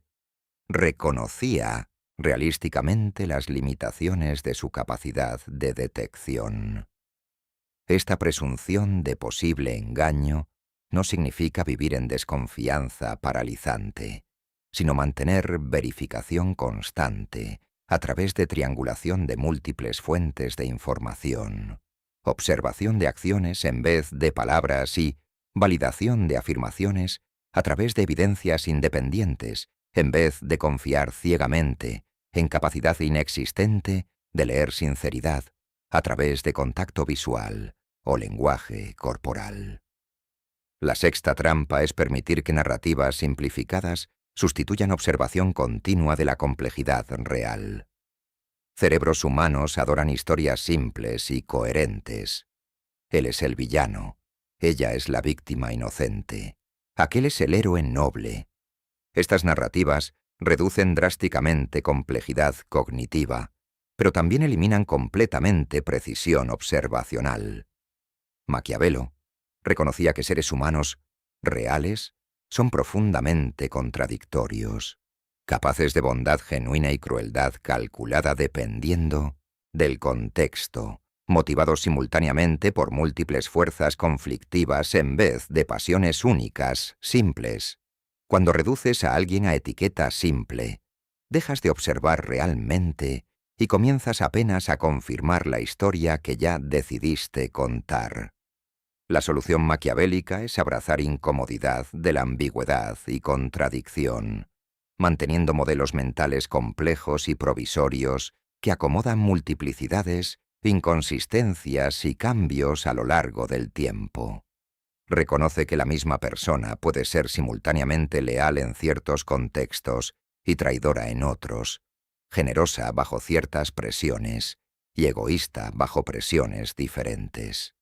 reconocía realísticamente las limitaciones de su capacidad de detección. Esta presunción de posible engaño no significa vivir en desconfianza paralizante, sino mantener verificación constante a través de triangulación de múltiples fuentes de información, observación de acciones en vez de palabras y validación de afirmaciones a través de evidencias independientes en vez de confiar ciegamente en capacidad inexistente de leer sinceridad a través de contacto visual o lenguaje corporal. La sexta trampa es permitir que narrativas simplificadas sustituyan observación continua de la complejidad real. Cerebros humanos adoran historias simples y coherentes. Él es el villano, ella es la víctima inocente, aquel es el héroe noble. Estas narrativas reducen drásticamente complejidad cognitiva, pero también eliminan completamente precisión observacional. Maquiavelo reconocía que seres humanos reales son profundamente contradictorios, capaces de bondad genuina y crueldad calculada dependiendo del contexto, motivados simultáneamente por múltiples fuerzas conflictivas en vez de pasiones únicas, simples. Cuando reduces a alguien a etiqueta simple, dejas de observar realmente y comienzas apenas a confirmar la historia que ya decidiste contar. La solución maquiavélica es abrazar incomodidad de la ambigüedad y contradicción, manteniendo modelos mentales complejos y provisorios que acomodan multiplicidades, inconsistencias y cambios a lo largo del tiempo. Reconoce que la misma persona puede ser simultáneamente leal en ciertos contextos y traidora en otros, generosa bajo ciertas presiones y egoísta bajo presiones diferentes.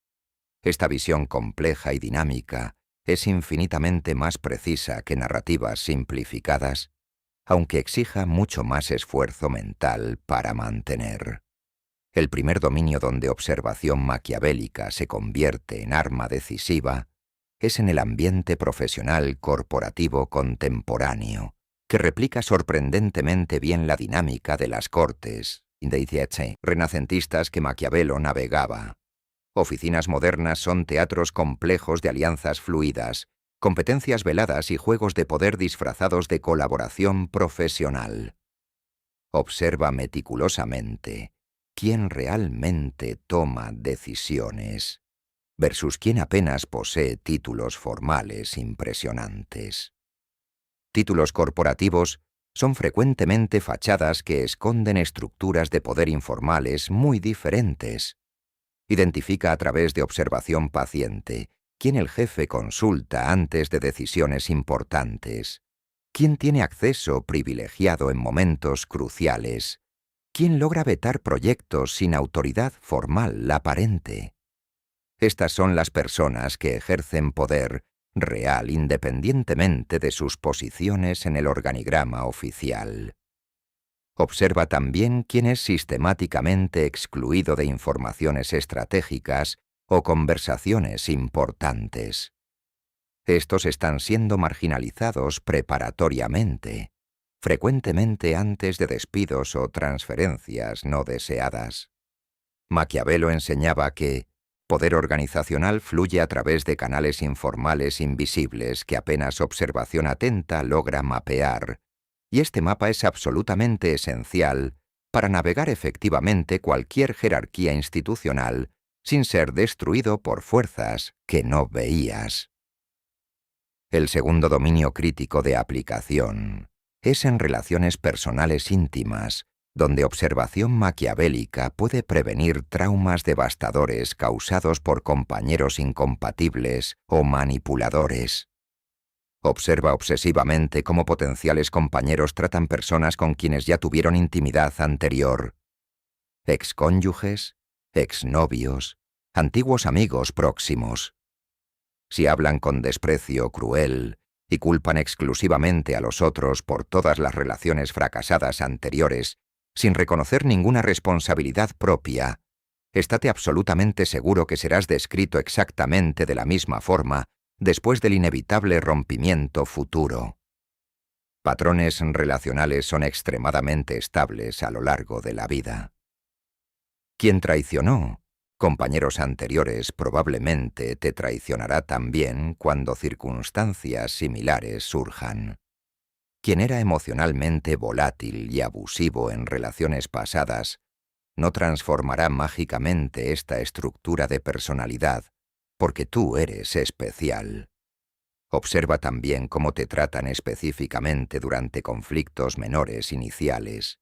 Esta visión compleja y dinámica es infinitamente más precisa que narrativas simplificadas, aunque exija mucho más esfuerzo mental para mantener. El primer dominio donde observación maquiavélica se convierte en arma decisiva es en el ambiente profesional corporativo contemporáneo, que replica sorprendentemente bien la dinámica de las cortes renacentistas que Maquiavelo navegaba. Oficinas modernas son teatros complejos de alianzas fluidas, competencias veladas y juegos de poder disfrazados de colaboración profesional. Observa meticulosamente quién realmente toma decisiones versus quien apenas posee títulos formales impresionantes. Títulos corporativos son frecuentemente fachadas que esconden estructuras de poder informales muy diferentes. Identifica a través de observación paciente quién el jefe consulta antes de decisiones importantes, quién tiene acceso privilegiado en momentos cruciales, quién logra vetar proyectos sin autoridad formal aparente. Estas son las personas que ejercen poder real independientemente de sus posiciones en el organigrama oficial. Observa también quién es sistemáticamente excluido de informaciones estratégicas o conversaciones importantes. Estos están siendo marginalizados preparatoriamente. frecuentemente antes de despidos o transferencias no deseadas. Maquiavelo enseñaba que poder organizacional fluye a través de canales informales invisibles que apenas observación atenta logra mapear, y este mapa es absolutamente esencial para navegar efectivamente cualquier jerarquía institucional sin ser destruido por fuerzas que no veías. El segundo dominio crítico de aplicación es en relaciones personales íntimas, donde observación maquiavélica puede prevenir traumas devastadores causados por compañeros incompatibles o manipuladores. Observa obsesivamente cómo potenciales compañeros tratan personas con quienes ya tuvieron intimidad anterior. Excónyuges, exnovios, antiguos amigos próximos. Si hablan con desprecio cruel y culpan exclusivamente a los otros por todas las relaciones fracasadas anteriores, sin reconocer ninguna responsabilidad propia, estate absolutamente seguro que serás descrito exactamente de la misma forma después del inevitable rompimiento futuro. Patrones relacionales son extremadamente estables a lo largo de la vida. Quien traicionó compañeros anteriores probablemente te traicionará también cuando circunstancias similares surjan. Quien era emocionalmente volátil y abusivo en relaciones pasadas no transformará mágicamente esta estructura de personalidad, porque tú eres especial. Observa también cómo te tratan específicamente durante conflictos menores iniciales,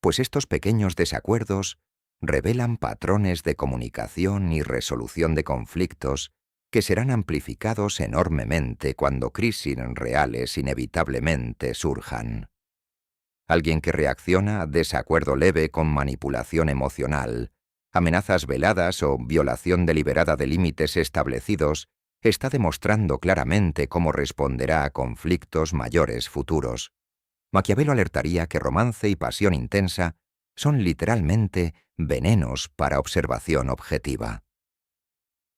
pues estos pequeños desacuerdos revelan patrones de comunicación y resolución de conflictos que serán amplificados enormemente cuando crisis reales inevitablemente surjan. Alguien que reacciona a desacuerdo leve con manipulación emocional, amenazas veladas o violación deliberada de límites establecidos, está demostrando claramente cómo responderá a conflictos mayores futuros. Maquiavelo alertaría que romance y pasión intensa son literalmente venenos para observación objetiva.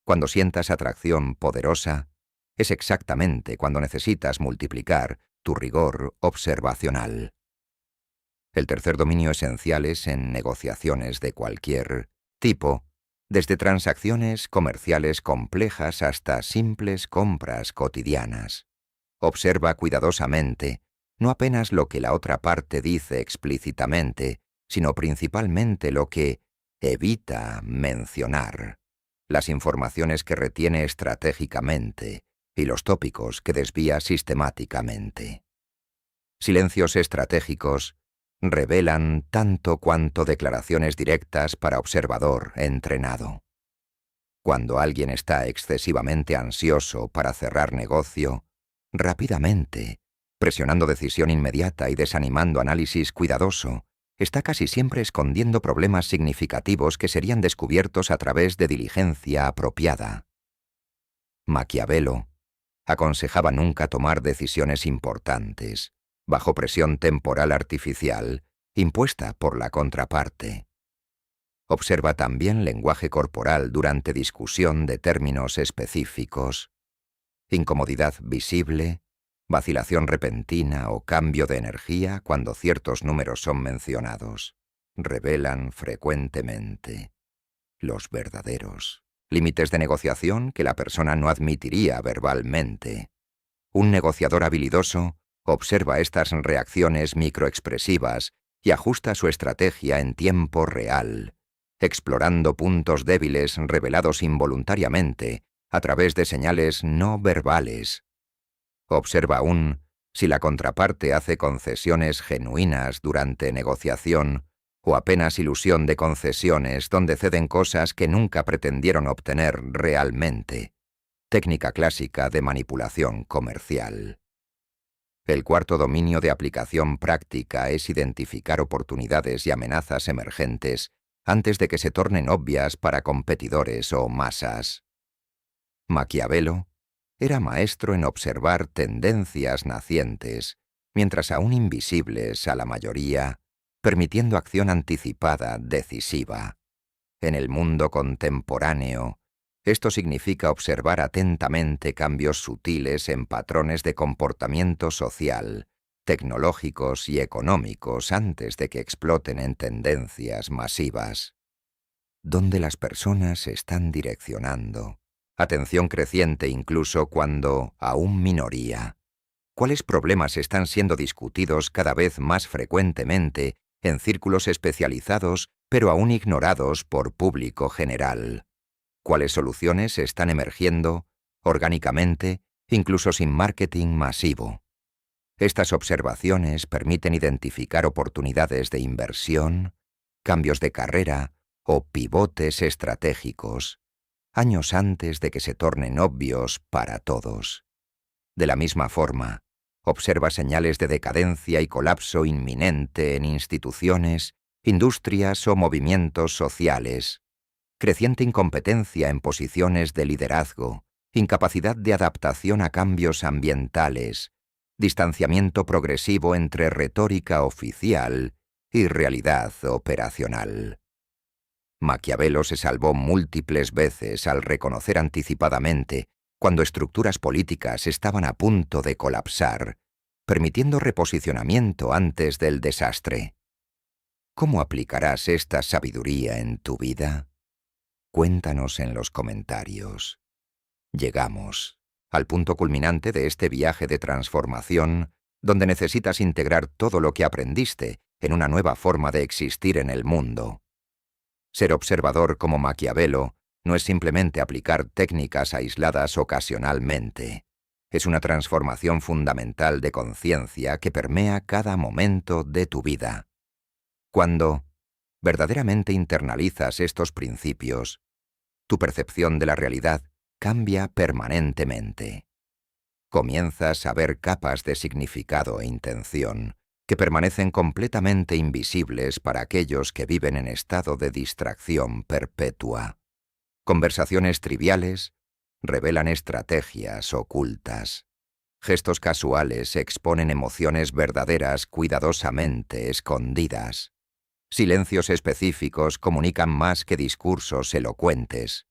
Cuando sientas atracción poderosa, es exactamente cuando necesitas multiplicar tu rigor observacional. El tercer dominio esencial es en negociaciones de cualquier tipo, desde transacciones comerciales complejas hasta simples compras cotidianas. Observa cuidadosamente no apenas lo que la otra parte dice explícitamente, sino principalmente lo que evita mencionar, las informaciones que retiene estratégicamente y los tópicos que desvía sistemáticamente. Silencios estratégicos revelan tanto cuanto declaraciones directas para observador entrenado. Cuando alguien está excesivamente ansioso para cerrar negocio, rápidamente, presionando decisión inmediata y desanimando análisis cuidadoso, está casi siempre escondiendo problemas significativos que serían descubiertos a través de diligencia apropiada. Maquiavelo aconsejaba nunca tomar decisiones importantes bajo presión temporal artificial impuesta por la contraparte. Observa también lenguaje corporal durante discusión de términos específicos. Incomodidad visible, vacilación repentina o cambio de energía cuando ciertos números son mencionados, revelan frecuentemente los verdaderos límites de negociación que la persona no admitiría verbalmente. Un negociador habilidoso observa estas reacciones microexpresivas y ajusta su estrategia en tiempo real, explorando puntos débiles revelados involuntariamente a través de señales no verbales. Observa aún si la contraparte hace concesiones genuinas durante negociación o apenas ilusión de concesiones donde ceden cosas que nunca pretendieron obtener realmente. Técnica clásica de manipulación comercial. El cuarto dominio de aplicación práctica es identificar oportunidades y amenazas emergentes antes de que se tornen obvias para competidores o masas. Maquiavelo era maestro en observar tendencias nacientes, mientras aún invisibles a la mayoría, permitiendo acción anticipada decisiva. En el mundo contemporáneo, esto significa observar atentamente cambios sutiles en patrones de comportamiento social tecnológicos y económicos antes de que exploten en tendencias masivas. ¿Dónde las personas se están direccionando? Atención creciente incluso cuando aún minoría. ¿Cuáles problemas están siendo discutidos cada vez más frecuentemente en círculos especializados, pero aún ignorados por público general? ¿Cuáles soluciones están emergiendo, orgánicamente, incluso sin marketing masivo? Estas observaciones permiten identificar oportunidades de inversión, cambios de carrera o pivotes estratégicos, años antes de que se tornen obvios para todos. De la misma forma, observa señales de decadencia y colapso inminente en instituciones, industrias o movimientos sociales, creciente incompetencia en posiciones de liderazgo, incapacidad de adaptación a cambios ambientales, distanciamiento progresivo entre retórica oficial y realidad operacional. Maquiavelo se salvó múltiples veces al reconocer anticipadamente cuando estructuras políticas estaban a punto de colapsar, permitiendo reposicionamiento antes del desastre. ¿Cómo aplicarás esta sabiduría en tu vida? Cuéntanos en los comentarios. Llegamos al punto culminante de este viaje de transformación, donde necesitas integrar todo lo que aprendiste en una nueva forma de existir en el mundo. Ser observador como Maquiavelo no es simplemente aplicar técnicas aisladas ocasionalmente. Es una transformación fundamental de conciencia que permea cada momento de tu vida. Cuando verdaderamente internalizas estos principios, tu percepción de la realidad cambia permanentemente. Comienzas a ver capas de significado e intención que permanecen completamente invisibles para aquellos que viven en estado de distracción perpetua. Conversaciones triviales revelan estrategias ocultas. Gestos casuales exponen emociones verdaderas cuidadosamente escondidas. Silencios específicos comunican más que discursos elocuentes.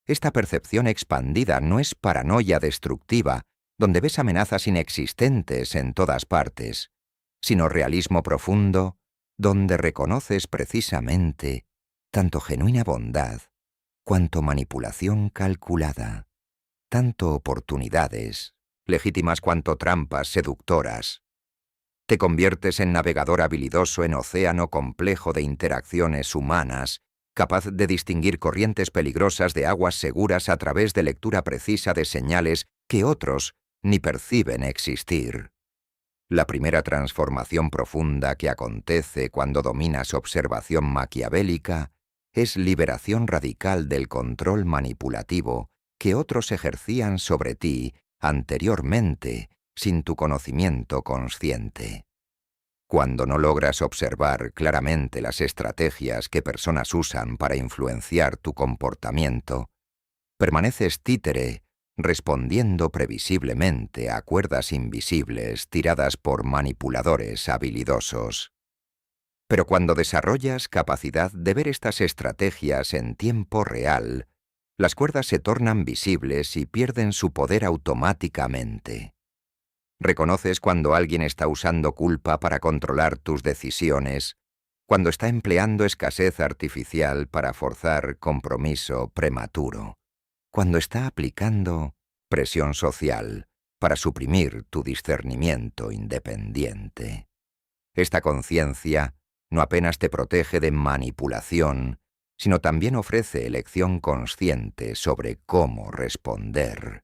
Esta percepción expandida no es paranoia destructiva, donde ves amenazas inexistentes en todas partes, sino realismo profundo, donde reconoces precisamente tanto genuina bondad cuanto manipulación calculada, tanto oportunidades, legítimas cuanto trampas seductoras. Te conviertes en navegador habilidoso en océano complejo de interacciones humanas, capaz de distinguir corrientes peligrosas de aguas seguras a través de lectura precisa de señales que otros ni perciben existir. La primera transformación profunda que acontece cuando dominas observación maquiavélica es liberación radical del control manipulativo que otros ejercían sobre ti anteriormente sin tu conocimiento consciente. Cuando no logras observar claramente las estrategias que personas usan para influenciar tu comportamiento, permaneces títere, respondiendo previsiblemente a cuerdas invisibles tiradas por manipuladores habilidosos. Pero cuando desarrollas capacidad de ver estas estrategias en tiempo real, las cuerdas se tornan visibles y pierden su poder automáticamente. Reconoces cuando alguien está usando culpa para controlar tus decisiones, cuando está empleando escasez artificial para forzar compromiso prematuro, cuando está aplicando presión social para suprimir tu discernimiento independiente. Esta conciencia no apenas te protege de manipulación, sino también ofrece elección consciente sobre cómo responder.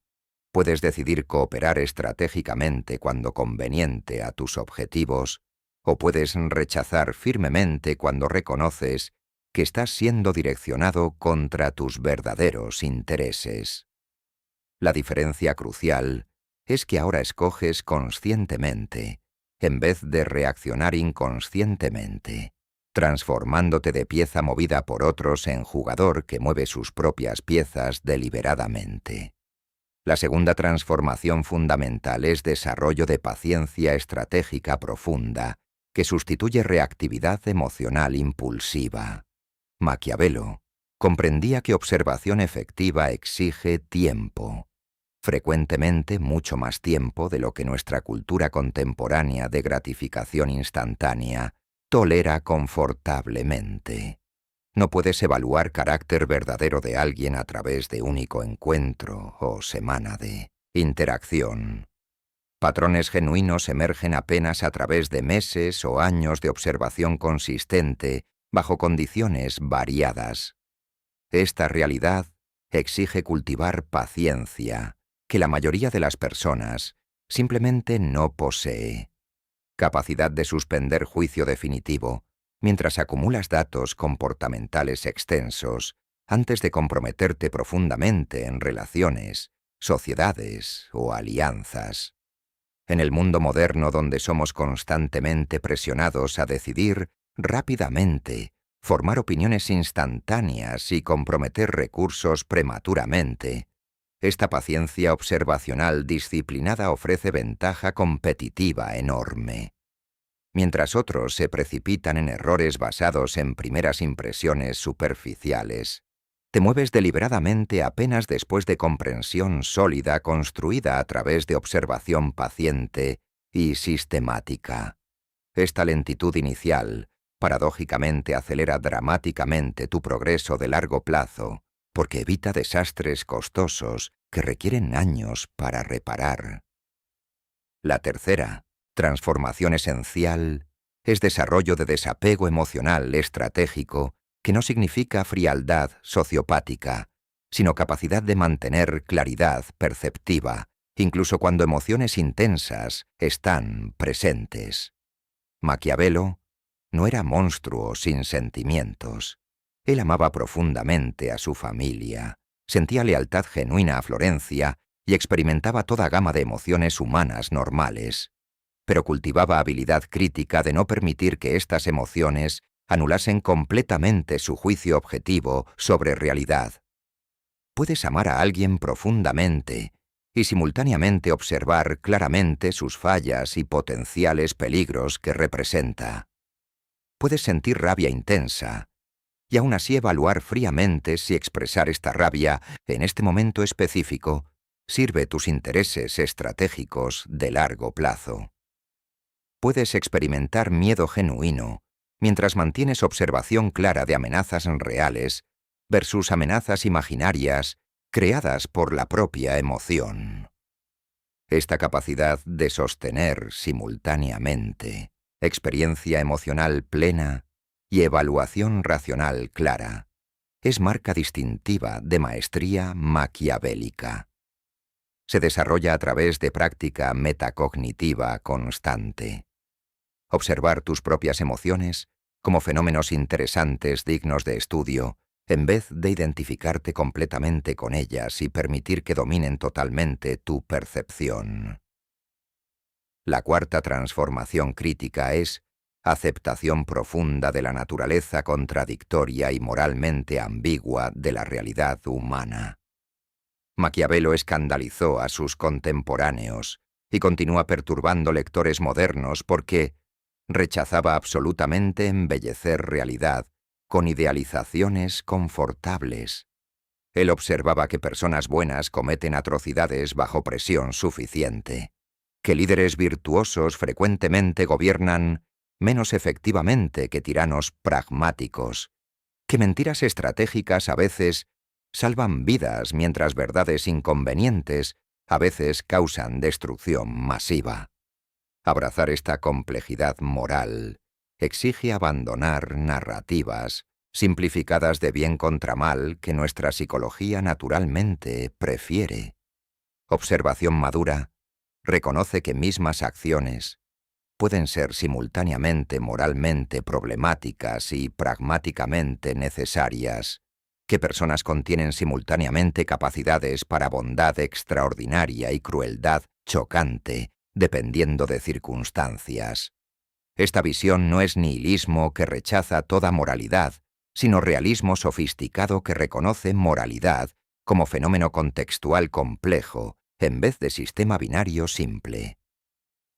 Puedes decidir cooperar estratégicamente cuando conveniente a tus objetivos, o puedes rechazar firmemente cuando reconoces que estás siendo direccionado contra tus verdaderos intereses. La diferencia crucial es que ahora escoges conscientemente, en vez de reaccionar inconscientemente, transformándote de pieza movida por otros en jugador que mueve sus propias piezas deliberadamente. La segunda transformación fundamental es desarrollo de paciencia estratégica profunda, que sustituye reactividad emocional impulsiva. Maquiavelo comprendía que observación efectiva exige tiempo. frecuentemente mucho más tiempo de lo que nuestra cultura contemporánea de gratificación instantánea tolera confortablemente. No puedes evaluar carácter verdadero de alguien a través de único encuentro o semana de interacción. Patrones genuinos emergen apenas a través de meses o años de observación consistente bajo condiciones variadas. Esta realidad exige cultivar paciencia, que la mayoría de las personas simplemente no posee. Capacidad de suspender juicio definitivo mientras acumulas datos comportamentales extensos antes de comprometerte profundamente en relaciones, sociedades o alianzas. En el mundo moderno donde somos constantemente presionados a decidir rápidamente, formar opiniones instantáneas y comprometer recursos prematuramente, esta paciencia observacional disciplinada ofrece ventaja competitiva enorme. Mientras otros se precipitan en errores basados en primeras impresiones superficiales, te mueves deliberadamente apenas después de comprensión sólida construida a través de observación paciente y sistemática. Esta lentitud inicial, paradójicamente, acelera dramáticamente tu progreso de largo plazo, porque evita desastres costosos que requieren años para reparar. La tercera, transformación esencial, es desarrollo de desapego emocional estratégico, que no significa frialdad sociopática, sino capacidad de mantener claridad perceptiva, incluso cuando emociones intensas están presentes. Maquiavelo no era monstruo sin sentimientos. Él amaba profundamente a su familia, sentía lealtad genuina a Florencia y experimentaba toda gama de emociones humanas normales, pero cultivaba habilidad crítica de no permitir que estas emociones anulasen completamente su juicio objetivo sobre realidad. Puedes amar a alguien profundamente y simultáneamente observar claramente sus fallas y potenciales peligros que representa. Puedes sentir rabia intensa y aún así evaluar fríamente si expresar esta rabia en este momento específico sirve tus intereses estratégicos de largo plazo. Puedes experimentar miedo genuino mientras mantienes observación clara de amenazas reales versus amenazas imaginarias creadas por la propia emoción. Esta capacidad de sostener simultáneamente experiencia emocional plena y evaluación racional clara es marca distintiva de maestría maquiavélica. Se desarrolla a través de práctica metacognitiva constante. Observar tus propias emociones como fenómenos interesantes dignos de estudio, en vez de identificarte completamente con ellas y permitir que dominen totalmente tu percepción. La cuarta transformación crítica es aceptación profunda de la naturaleza contradictoria y moralmente ambigua de la realidad humana. Maquiavelo escandalizó a sus contemporáneos y continúa perturbando lectores modernos porque rechazaba absolutamente embellecer realidad con idealizaciones confortables. Él observaba que personas buenas cometen atrocidades bajo presión suficiente, que líderes virtuosos frecuentemente gobiernan menos efectivamente que tiranos pragmáticos, que mentiras estratégicas a veces salvan vidas mientras verdades inconvenientes a veces causan destrucción masiva. Abrazar esta complejidad moral exige abandonar narrativas simplificadas de bien contra mal que nuestra psicología naturalmente prefiere. Observación madura reconoce que mismas acciones pueden ser simultáneamente moralmente problemáticas y pragmáticamente necesarias, que personas contienen simultáneamente capacidades para bondad extraordinaria y crueldad chocante, dependiendo de circunstancias. Esta visión no es nihilismo que rechaza toda moralidad, sino realismo sofisticado que reconoce moralidad como fenómeno contextual complejo, en vez de sistema binario simple.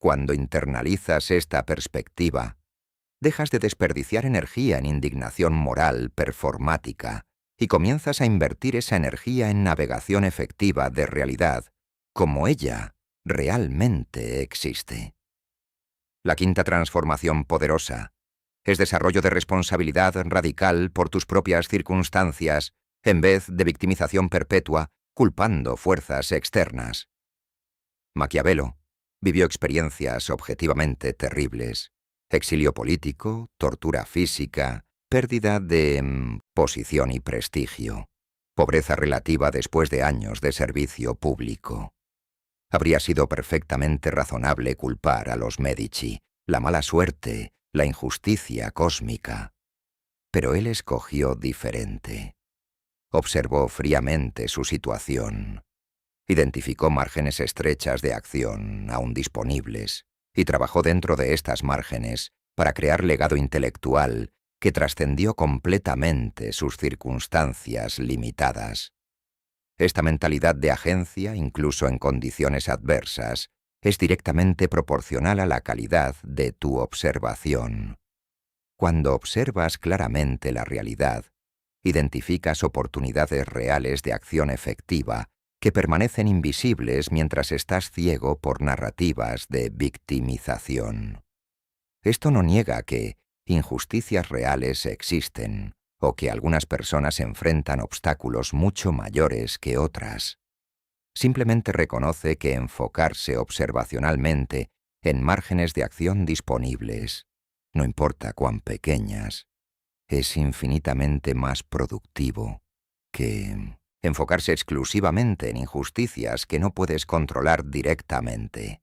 Cuando internalizas esta perspectiva, dejas de desperdiciar energía en indignación moral performática y comienzas a invertir esa energía en navegación efectiva de realidad, como ella realmente existe. La quinta transformación poderosa es desarrollo de responsabilidad radical por tus propias circunstancias, en vez de victimización perpetua, culpando fuerzas externas. Maquiavelo vivió experiencias objetivamente terribles: exilio político, tortura física, pérdida de posición y prestigio, pobreza relativa después de años de servicio público. Habría sido perfectamente razonable culpar a los Medici, la mala suerte, la injusticia cósmica. Pero él escogió diferente. Observó fríamente su situación. Identificó márgenes estrechas de acción, aún disponibles, y trabajó dentro de estas márgenes para crear legado intelectual que trascendió completamente sus circunstancias limitadas. Esta mentalidad de agencia, incluso en condiciones adversas, es directamente proporcional a la calidad de tu observación. Cuando observas claramente la realidad, identificas oportunidades reales de acción efectiva que permanecen invisibles mientras estás ciego por narrativas de victimización. Esto no niega que injusticias reales existen, o que algunas personas enfrentan obstáculos mucho mayores que otras. Simplemente reconoce que enfocarse observacionalmente en márgenes de acción disponibles, no importa cuán pequeñas, es infinitamente más productivo que enfocarse exclusivamente en injusticias que no puedes controlar directamente.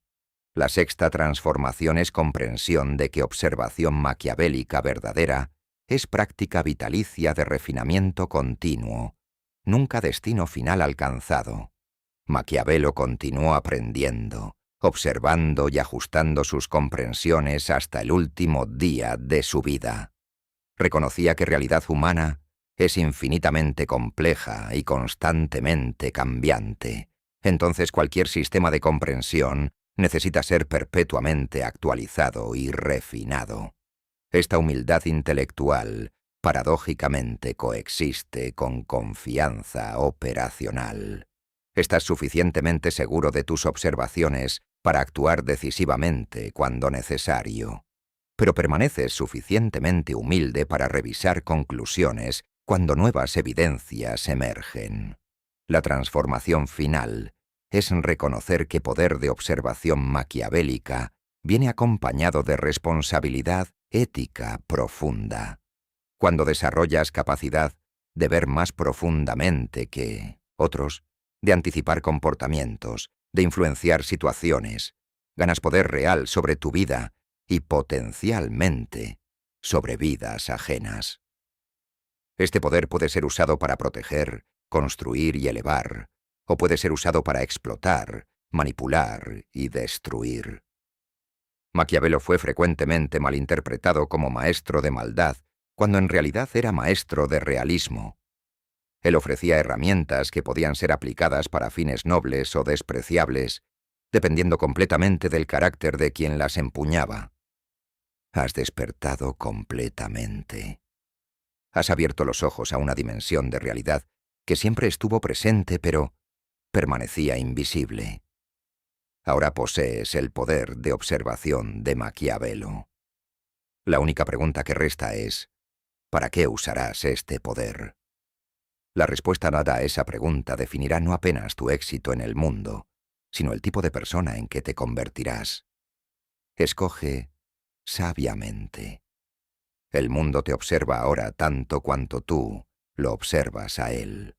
La sexta transformación es comprensión de que observación maquiavélica verdadera es práctica vitalicia de refinamiento continuo, nunca destino final alcanzado. Maquiavelo continuó aprendiendo, observando y ajustando sus comprensiones hasta el último día de su vida. Reconocía que realidad humana es infinitamente compleja y constantemente cambiante. Entonces cualquier sistema de comprensión necesita ser perpetuamente actualizado y refinado. Esta humildad intelectual, paradójicamente, coexiste con confianza operacional. Estás suficientemente seguro de tus observaciones para actuar decisivamente cuando necesario, pero permaneces suficientemente humilde para revisar conclusiones cuando nuevas evidencias emergen. La transformación final es reconocer que poder de observación maquiavélica viene acompañado de responsabilidad ética profunda. Cuando desarrollas capacidad de ver más profundamente que otros, de anticipar comportamientos, de influenciar situaciones, ganas poder real sobre tu vida y potencialmente sobre vidas ajenas. Este poder puede ser usado para proteger, construir y elevar, o puede ser usado para explotar, manipular y destruir. Maquiavelo fue frecuentemente malinterpretado como maestro de maldad, cuando en realidad era maestro de realismo. Él ofrecía herramientas que podían ser aplicadas para fines nobles o despreciables, dependiendo completamente del carácter de quien las empuñaba. Has despertado completamente. Has abierto los ojos a una dimensión de realidad que siempre estuvo presente, pero permanecía invisible. Ahora posees el poder de observación de Maquiavelo. La única pregunta que resta es, ¿para qué usarás este poder? La respuesta dada a esa pregunta definirá no apenas tu éxito en el mundo, sino el tipo de persona en que te convertirás. Escoge sabiamente. El mundo te observa ahora tanto cuanto tú lo observas a él.